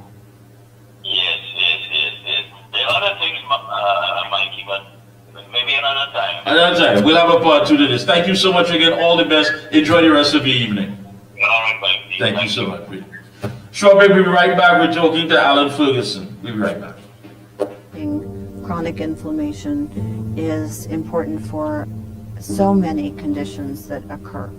Yes. There are other things, Mikey, but maybe another time. Another time. We'll have a part 2 to this. Thank you so much again. All the best. Enjoy the rest of your evening. All right, Mikey. Thank you so much. Short break. We'll be right back. We're talking to Alan Ferguson. We'll be right back. Chronic inflammation is important for so many conditions that occur.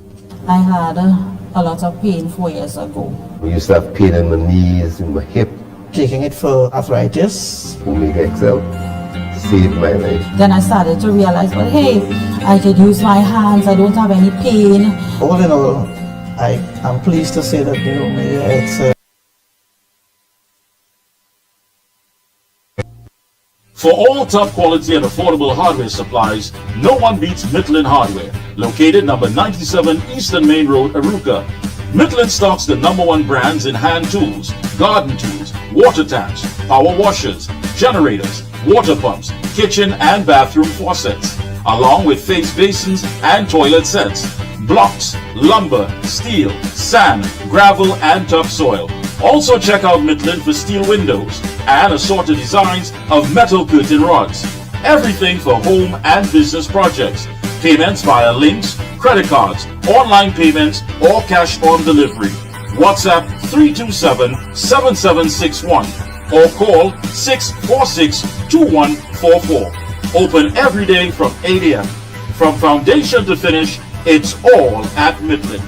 I had a lot of pain 4 years ago. I used to have pain in my knees, in my hip. Taking it for arthritis. Omega XL saved my life. Then I started to realize, well, hey, I could use my hands, I don't have any pain. All in all, I am pleased to say that, you know, Omega XL. For all top quality and affordable hardware supplies, no one beats Midland Hardware. Located number 97 Eastern Main Road, Aruka. Midland stocks the #1 brands in hand tools, garden tools, water taps, power washers, generators, water pumps, kitchen and bathroom faucets, along with face basins and toilet sets, blocks, lumber, steel, sand, gravel and topsoil. Also check out Midland for steel windows and assorted designs of metal curtain rods. Everything for home and business projects. Payments via links, credit cards, online payments, or cash on delivery. WhatsApp 327-7761 or call 646-2144. Open every day from 8 a.m. From foundation to finish, it's all at Midland.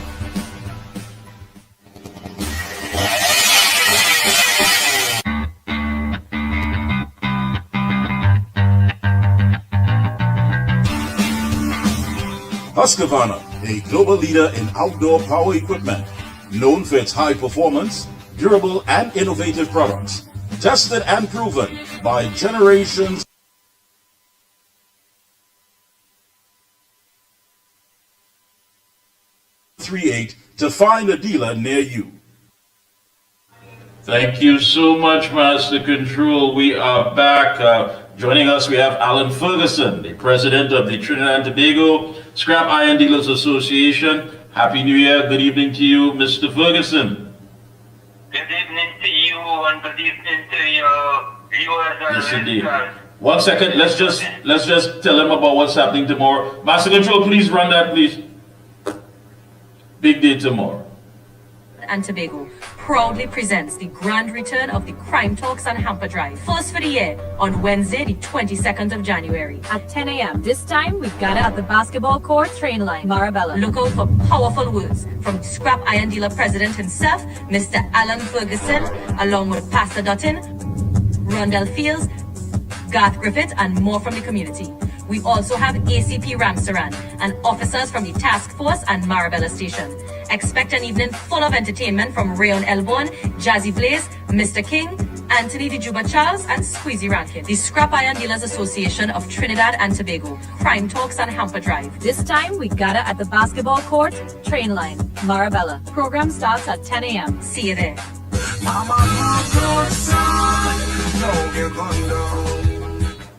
Husqvarna a global leader in outdoor power equipment, known for its high performance, durable and innovative products, tested and proven by generations. To find a dealer near you. Thank you so much, Master Control. We are back. Joining us, we have Alan Ferguson, the president of the Trinidad and Tobago Scrap Iron Dealers Association. Happy New Year. Good evening to you, Mr. Ferguson. Good evening to you and good evening to your viewers and Yes, indeed. listeners. 1 second. Let's just tell them about what's happening tomorrow. Master Control, please run that, please. Big day tomorrow. And Tobago proudly presents the grand return of the Crime Talks and Hamper Drive, first for the year, on Wednesday, the 22nd of January. At 10 a.m. This time, we gather at the basketball court train line, Marabella. Look out for powerful words from the Scrap Iron Dealer President himself, Mr. Alan Ferguson, along with Pastor Dutton, Rondell Fields, Garth Griffith, and more from the community. We also have ACP Ramsaran and officers from the task force and Marabella Station. Expect an evening full of entertainment from Rayon Elborn, Jazzy Blaze, Mr. King, Anthony the Juba Charles, and Squeezy Rankin. The Scrap Iron Dealers Association of Trinidad and Tobago, Crime Talks and Hamper Drive. This time, we gather at the basketball court train line, Marabella. Program starts at 10 a.m. See you there.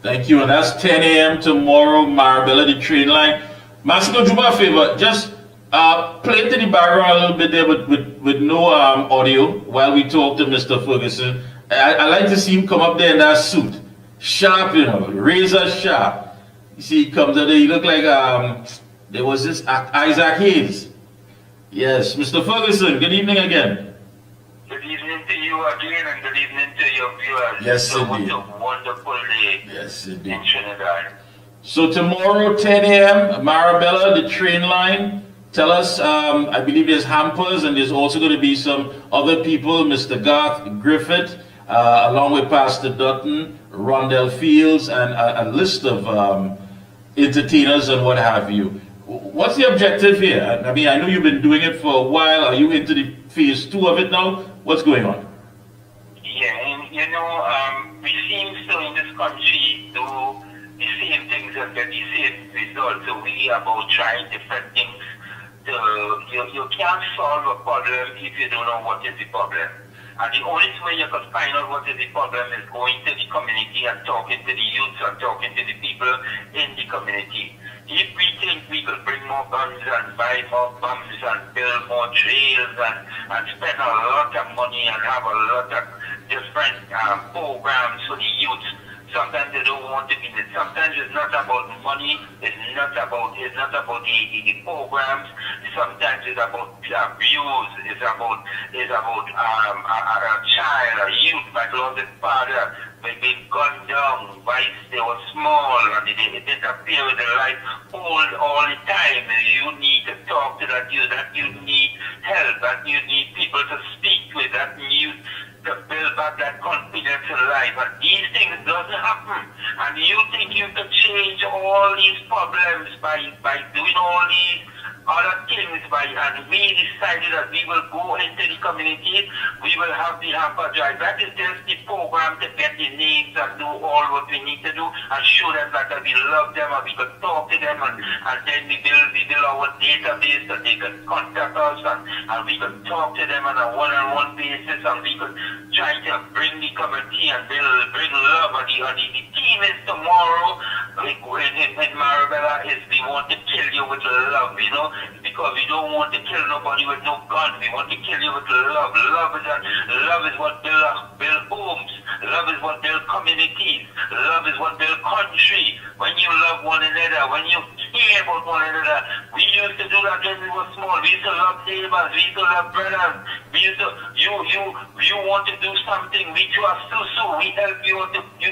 Thank you, and that's 10 a.m. tomorrow, Marabella, the train line. Master, do me a favor, just play it in the background a little bit there with no audio while we talk to Mr. Ferguson. I like to see him come up there in that suit. Sharp, you know, razor sharp. You see, he comes up there, he look like, there was this Isaac Hayes. Yes, Mr. Ferguson, good evening again. Good evening to you again and good evening to your viewers. Yes, so indeed. What a wonderful day Yes, indeed. in Trinidad. So tomorrow, 10 a.m., Marabella, the train line. Tell us, I believe there's hampers and there's also going to be some other people, Mr. Garth Griffith, along with Pastor Dutton, Rondell Fields, and a list of entertainers and what have you. What's the objective here? I mean, I know you've been doing it for a while. Are you into the phase 2 of it now? What's going on? Yeah, and you know, we seem so in this country do the same things and get the same results. So we are about trying different things. You can't solve a problem if you don't know what is the problem. And the only way you can find out what is the problem is going to the community and talking to the youths and talking to the people in the community. If we think we could bring more guns and buy more bombs and build more jails and spend a lot of money and have a lot of different programs for the youth, sometimes they don't want to be there. Sometimes it's not about money, it's not about the programs, sometimes it's about abuse, it's about a child, a youth that lost his father, they been gunned down, while they were small and they interfere with their life all the time. You need to talk to that you need help, that you need people to speak with, that you to build back that confidence in life. And these things doesn't happen. And you think you can change all these problems by doing all these other things and we decided that we will go into the community, we will have the hamper drive. That is just the program to get the names and do all what we need to do and show them that we love them and we can talk to them and then we build our database that they can contact us and we can talk to them on a one-on-one basis and we can try to bring the community and bring love. And the team is tomorrow in Marabella is we want to kill you with love, you know, because we don't want to kill nobody with no gun. We want to kill you with love. Love is what build homes. Love is what build communities. Love is what build country. When you love one another, when you care about one another, we used to do that when we were small. We used to love neighbors. We used to love brothers. We used to you want to do something. We trust so we help you. You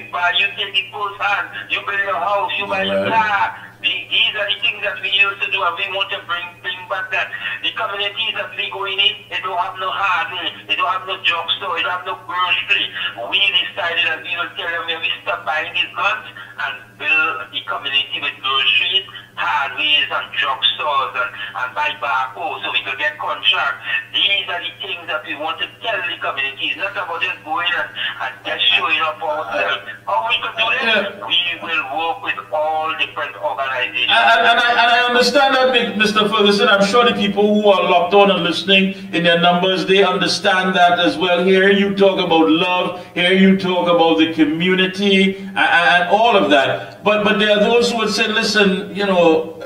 take the first hand. You build your house. You buy your car. These are the things that we used to do, and we want to bring back that. The communities that we go in, they don't have no hardware, they don't have no drugstore, they don't have no grocery. We decided that we will tell them when we stop buying these guns and build the community with groceries, hardwares and drugstores and buy barcodes so we could get contracts. These are the things that we want to tell the community. It's not about just going and just showing up ourselves. How we could do this? We will work with all different organizations. And I understand that, Mr. Ferguson. I'm sure the people who are locked on and listening in their numbers, they understand that as well. Here you talk about love, here you talk about the community and all of that. But there are those who would say, listen, you know,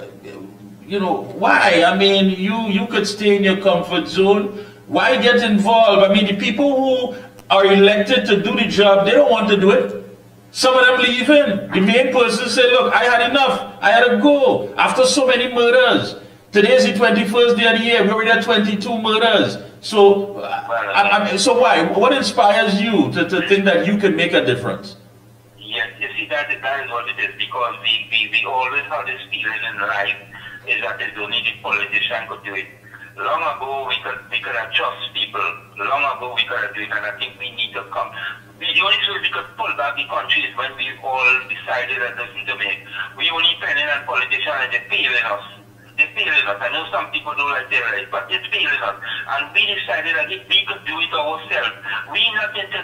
why? I mean, you could stay in your comfort zone. Why get involved? I mean, the people who are elected to do the job, they don't want to do it. Some of them leave in. The main person say, look, I had enough. I had to go after so many murders. Today is the 21st day of the year. We already had 22 murders. So, so why? What inspires you to think that you can make a difference? Yes, you see, that is what it is, because we always have this feeling in life is that there's only the politician could do it. Long ago, we could adjust people. Long ago, we could do it, and I think we need to come. The only way we could pull back the country is when we all decided that, listen to me, we only depending on politicians and they're failing us. They're failing us. I know some people don't like their right, but it's failing us. And we decided that if we could do it ourselves, we not into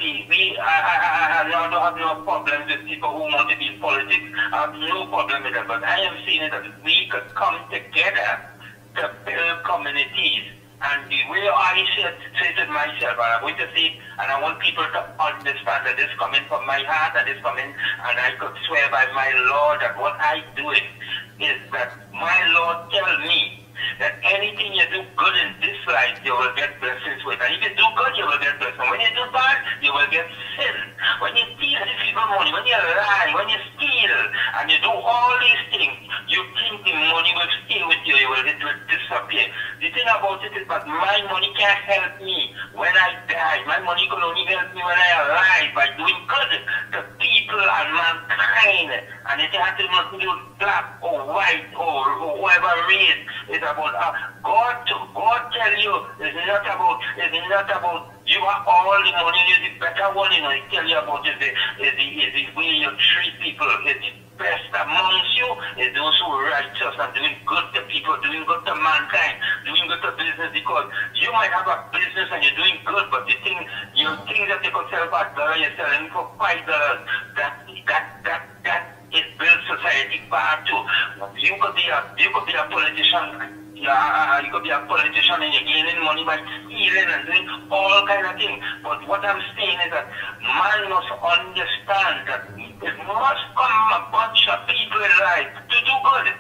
I don't have no problems with people who want to be in politics. I have no problem with that. But I am saying that we could come together to build communities. And the way I say to myself, and I'm going to say, and I want people to understand that this coming from my heart, and this coming, and I could swear by my Lord that what I do is that my Lord tells me that anything you do good in this life, you will get blessings with. And if you do good, you will get blessings. When you do bad, you will get sin. When you steal other people's money, when you lie, when you steal, and you do all these things, you think the money will stay with you, it will disappear. The thing about it is that my money can't help me when I die. My money can only help me when I alive by doing good to people and mankind. And it has nothing to do with black or white or whoever race. It's about God tell you it's not about you have all the money, you're the better one, you know. It tell you about is the way you treat people, is the best amongst you, is those who are righteous and doing good to people, doing good to mankind, doing good to business, because you might have a business and you're doing good, but you think that you could sell for $1, you're selling for $5. That it builds society far too. You could be a politician. Yeah, you could be a politician and you're gaining money by stealing and doing all kinds of things. But what I'm saying is that man must understand that it must come a bunch of people in life to do good.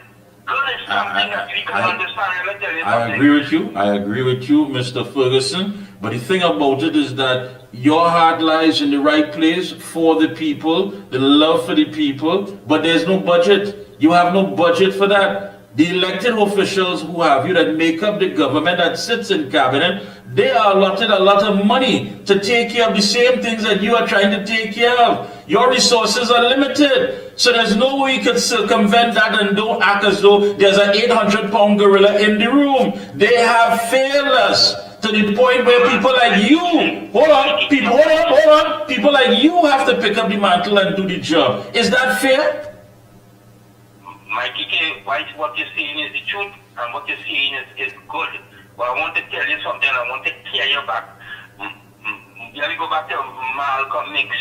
Good is something that we can understand. Let me tell you something. I agree with you, Mr. Ferguson. But the thing about it is that your heart lies in the right place for the people, the love for the people, but there's no budget. You have no budget for that. The elected officials who have you that make up the government that sits in cabinet, they are allotted a lot of money to take care of the same things that you are trying to take care of. Your resources are limited. So there's no way you can circumvent that and don't act as though there's an 800-pound gorilla in the room. They have failed us to the point where people like you, people like you have to pick up the mantle and do the job. Is that fair? My Kike, what you're saying is the truth, and what you're saying is good. But I want to tell you something, I want to tear you back. Let me go back to Malcolm X.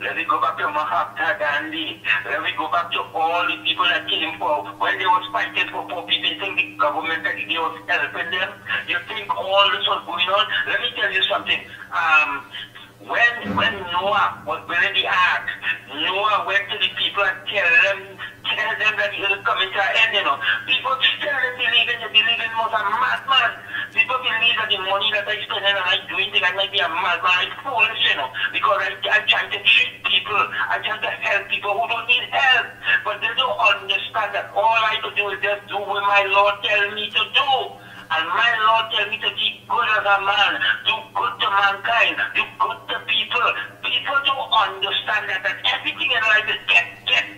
Let me go back to Mahatma Gandhi. Let me go back to all the people that came for, when they was fighting for poor people, you think the government that they was helping them? You think all this was going on? Let me tell you something. When Noah was building the ark, Noah went to the people and tell them that he was coming to an end, you know. People still believe in most a madman. People believe that the money that I spend and I doing things, I might be a madman. I'm foolish, you know, because I'm trying to treat people. I'm trying to help people who don't need help. But they don't understand that all I could do is just do what my Lord tells me to do. And my Lord tells me to be good as a man, do good to mankind, do good to people. People don't understand that everything in life is get,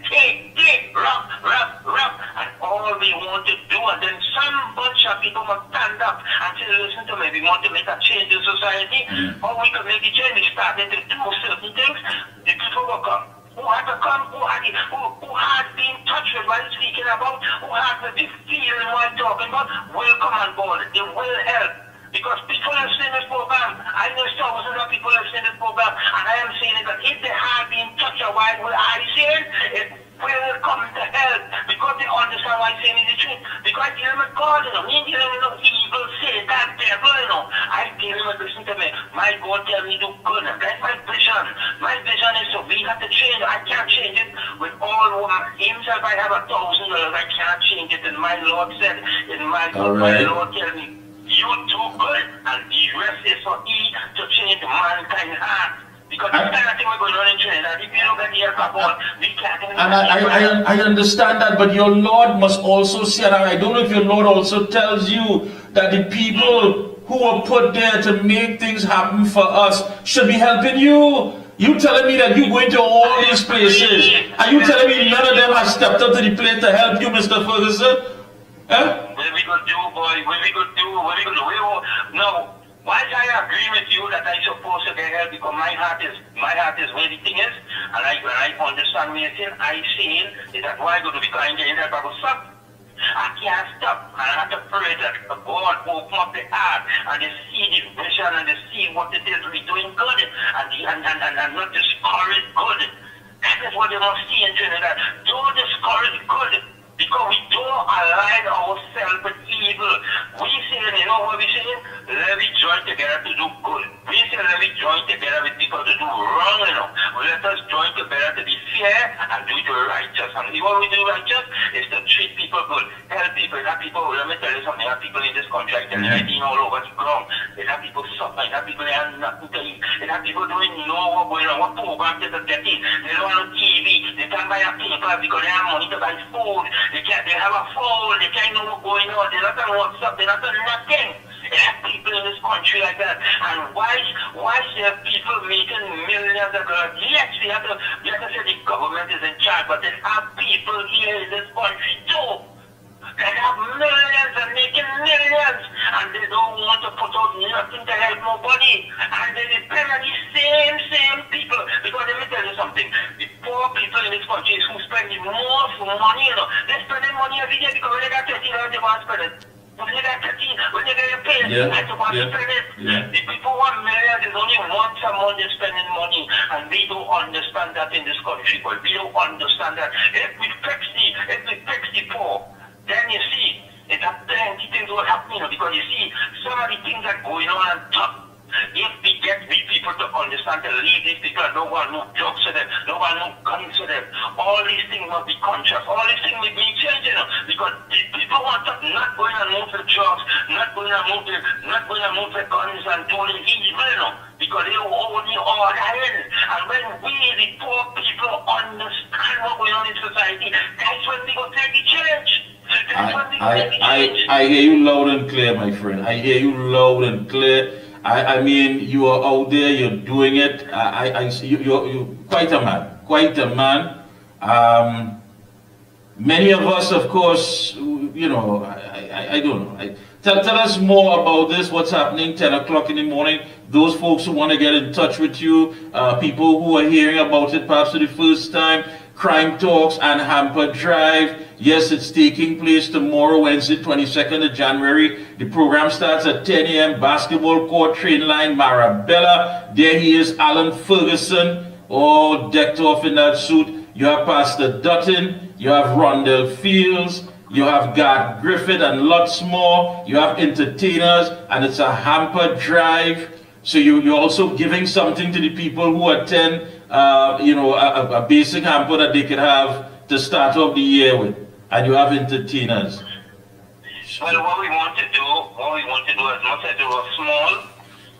take, rub. And all we want to do, and then some bunch of people must stand up and say, listen to me, we want to make a change in society, or we could make a change, we started to do certain things, the people will come. Who who had to come, who had been touched with what I'm speaking about, who had to be feeling what I'm talking about, will come on board. They will help. Because people listen to this program. I know thousands of people listen to this program, and I am saying that if they had been touched a while, will I say it will come to help, because they understand why I'm saying is the truth. Because I deal with God, you know, me dealing with no evil, Satan, devil, you know. I dealing with, listen to me, my God tell me do good. That's my vision. My vision is so we have to change. I can't change it with all himself. I have $1,000. I can't change it. And my Lord said, in my God, my Lord tell me, you do good, and the rest is for E to change mankind's heart. Because this kind of thing we're going on in Trinidad, if you look at the airport, we can't even... And I understand that, but your Lord must also see, and I don't know if your Lord also tells you that the people who are put there to make things happen for us should be helping you. You telling me that you going to all these places, and you telling me none of them have stepped up to the plate to help you, Mr. Ferguson? Huh? What we could do, boy, what we could do. No, whilst I agree with you that I'm supposed to get help, because my heart is where the thing is, and I understand what you're saying. I saying is that why going to be kind to help, I will stop. I can't stop. I have to pray that God open up the heart and they see the vision and they see what it is we're doing good and not discourage good. That is what they must see in Trinidad. Don't discourage good, because we don't align ourselves with evil. We say, you know what we say? Let us join together to do good. We say let us join together with people to do wrong, you know. Let us join together to be fair and do the righteous. And what we do righteous is to treat people good, help people. There are people, let me tell you something, there are people in this country, I tell you, I've been all over the ground. There are people suffering, there are people that have nothing to eat. There are people doing know what's going on, what program they can get in. They don't have TV, they can't buy a paper because they have money to buy food. They have a phone, they can't know what's going on, they're not on WhatsApp, they're not on nothing. There are people in this country like that. And why there are people making millions of dollars? Yes, we have to say the government is in charge, but there are people here in this country too that have millions and making millions, and they don't want to put out nothing to help nobody. And they depend on the same people. Because let me tell you something, the poor people in this country who spend the most money, you know, they're spending money every day because when they got $30, they want to spend it. When they got 30, when they get your pay, they want to spend it. The people want millions, there's only once a month they're spending money, and we don't understand that in this country, but we don't understand that. If we fix the poor, then you see, it's a plenty things will happen, you know, because you see, some of the things that are going on top. If we get people to understand to leave these people, no one no drugs to them, no one no guns to them. All these things must be conscious. All these things will be changing, you know, because the people want to not going to move the drugs, not going to move the guns and doing evil, you know, because they only all in. And when we, the poor people, understand what's going on in society, that's when we go take the change. I hear you loud and clear, my friend. I hear you loud and clear. I mean, you are out there, you're doing it. I see you're quite a man. Many of us, of course, you know, I don't know. Tell us more about this, what's happening 10 o'clock in the morning. Those folks who want to get in touch with you, people who are hearing about it perhaps for the first time, Crime Talks and Hamper Drive. Yes, it's taking place tomorrow, Wednesday, 22nd of January. The program starts at 10 a.m. Basketball court, train line, Marabella. There he is, Alan Ferguson, all decked off in that suit. You have Pastor Dutton, you have Rondell Fields, you have Garth Griffith and lots more. You have entertainers, and it's a hamper drive. So you're also giving something to the people who attend, you know, a basic hamper that they can have to start off the year with. And you have entertainers. Well, what we want to do, as much as we are small,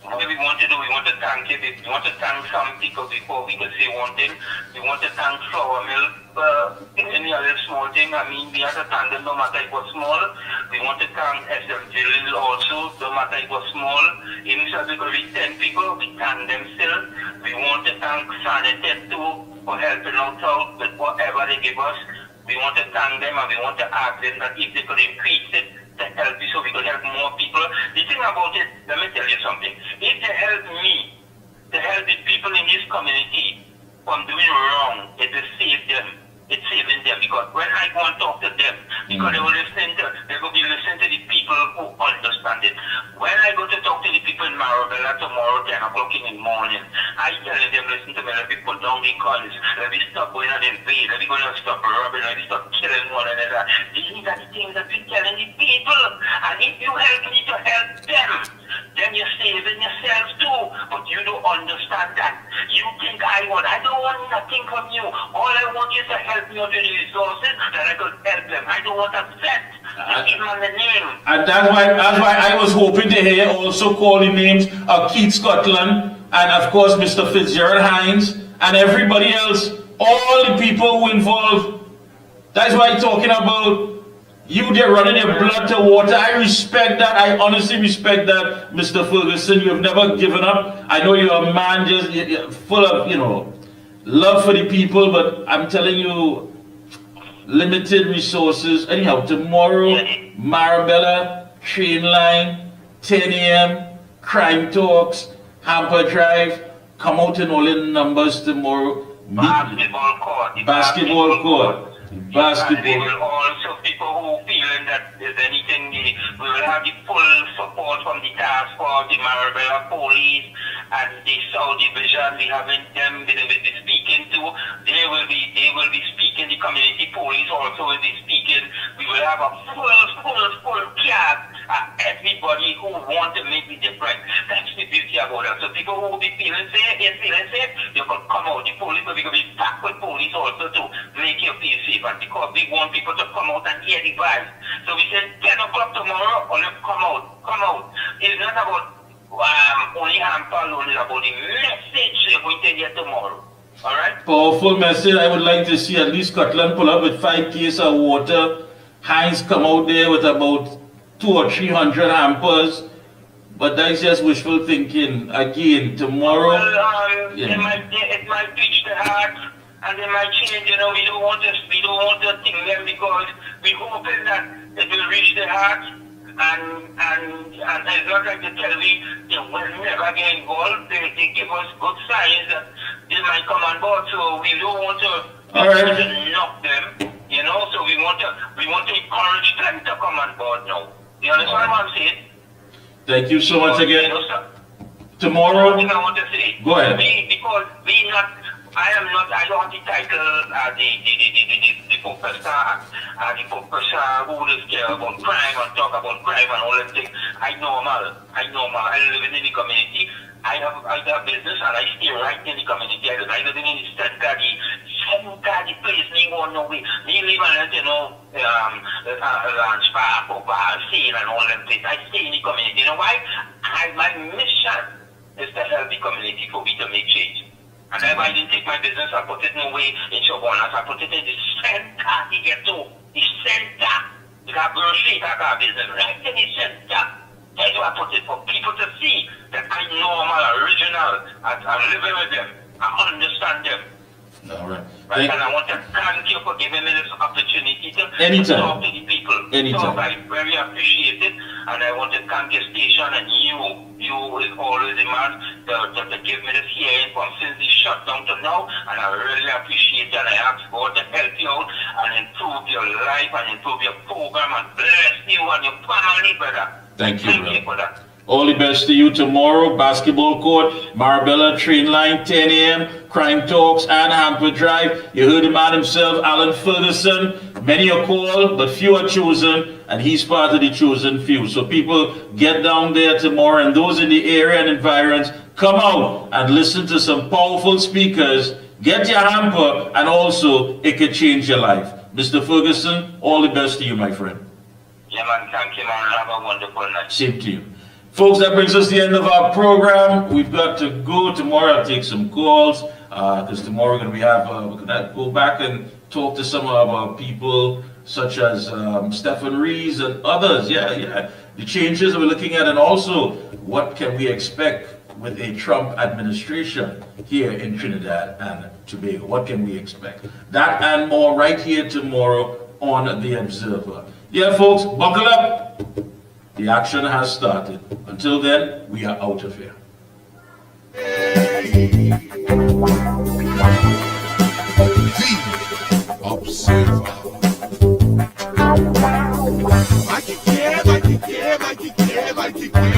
what we want to do, we want to thank you. We want to thank some people before we can say one thing. We want to thank Flour Mill, any other small thing. I mean, we have to thank them no matter it was small. We want to thank SMG also, no matter it was small. Even if we could reach 10 people, we thank them still. We want to thank Sanitary too for helping us out with whatever they give us. We want to thank them and we want to ask them that if they could increase it to help you so we could help more people. The thing about it, let me tell you something. If they help me, to help the people in this community, from doing wrong, it will save them. It's saving them, because when I go and talk to them, because they will be listening to the people who understand it. When I go to talk to the people in Marabella tomorrow, 10 o'clock in the morning, I tell them, listen to me, let me put down the guns, let me stop going and invade, let me go and stop robbing, let me stop killing one another. These are the things that we're telling the people. And if you help me to help them, then you're saving yourselves too. But you don't understand that. You think I don't want nothing from you. All I want is to help me out with the resources that I could help them. I don't want a cent. Just give them the name. And that's why I was hoping to hear also calling names of Keith Scotland and of course Mr. Fitzgerald Hines and everybody else, all the people who involved. That's why I'm talking about you there running your blood to water. I respect that. I honestly respect that, Mr. Ferguson. You've never given up. I know you're a man just full of, love for the people, but I'm telling you, limited resources. Anyhow, tomorrow, Marabella, train line, 10 a.m., crime talks, Hamper Drive. Come out in all in numbers tomorrow. Basketball court. Basketball court. Basketball. They will also, people who feeling that there's anything, we will have the full support from the task force, the Marabella police, and the South Division. We having them, they will be speaking to. They will be speaking. The community police also will be speaking. We will have a full cab. Everybody who want to make the difference. That's the beauty about it. So people who will be feeling safe, you can come out. The police will be packed with police also to make you feel safe. And because we want people to come out and hear the vibes. So we said 10 o'clock tomorrow, or come out. It's not about only Hamper alone, it's about the message we're going to hear tomorrow. Alright? Powerful message. I would like to see at least Scotland pull up with 5 cases of water. Heinz come out there with about 200 or 300 hampers. But that's just wishful thinking. Again, tomorrow. Well, it might reach the heart, and they might change. We don't want to think them, because we're hoping that it will reach the heart. And it's not like they tell me they will never get involved. They give us good signs that they might come on board. So we don't want to knock them. So we want to encourage them to come on board now. You understand what I'm saying? Thank you so much again. Tomorrow. One thing I want to say. Go ahead. I don't have the title, the professor who is care about crime and talk about crime and all that thing. I normal. I live in the community. I have business and I stay right in the community. I live in the the place, me go no way. Me live in, Lance Park or Sale and all them places. I stay in the community. You know why? My mission is to help the community for me to make change. And if I didn't take my business, I put it no way in Chabonas. I put it in the center to get to. The center. Because Girl Street, I got business right in the center. That's why I put it, for people to see that I'm normal, original. I'm living with them. I understand them. All right. And I want to thank you for giving me this opportunity to Anytime. talk to the people. Anytime. So I very appreciate it. And I want to thank your station and you is always the man to give me this hearing from since the shutdown to now. And I really appreciate it. And I ask God to help you out and improve your life and improve your program and bless you and your family, brother. Thank you, brother. For that. All the best to you tomorrow. Basketball court, Marabella train line, 10 a.m., crime talks, and Hamper Drive. You heard the man himself, Alan Ferguson. Many are called, but few are chosen, and he's part of the chosen few. So people, get down there tomorrow, and those in the area and environs, come out and listen to some powerful speakers. Get your hamper, and also, it could change your life. Mr. Ferguson, all the best to you, my friend. Yeah, man, thank you, man. Have a wonderful night. Same to you. Folks, that brings us to the end of our program. We've got to go. Tomorrow I'll take some calls, because tomorrow we're going to go back and talk to some of our people, such as Stephen Rees and others. Yeah. The changes we're looking at, and also what can we expect with a Trump administration here in Trinidad and Tobago. What can we expect? That and more right here tomorrow on The Observer. Yeah, folks, buckle up. The action has started. Until then, we are out of here. The Observer. Mikey care, Mikey care, Mikey care, Mikey care.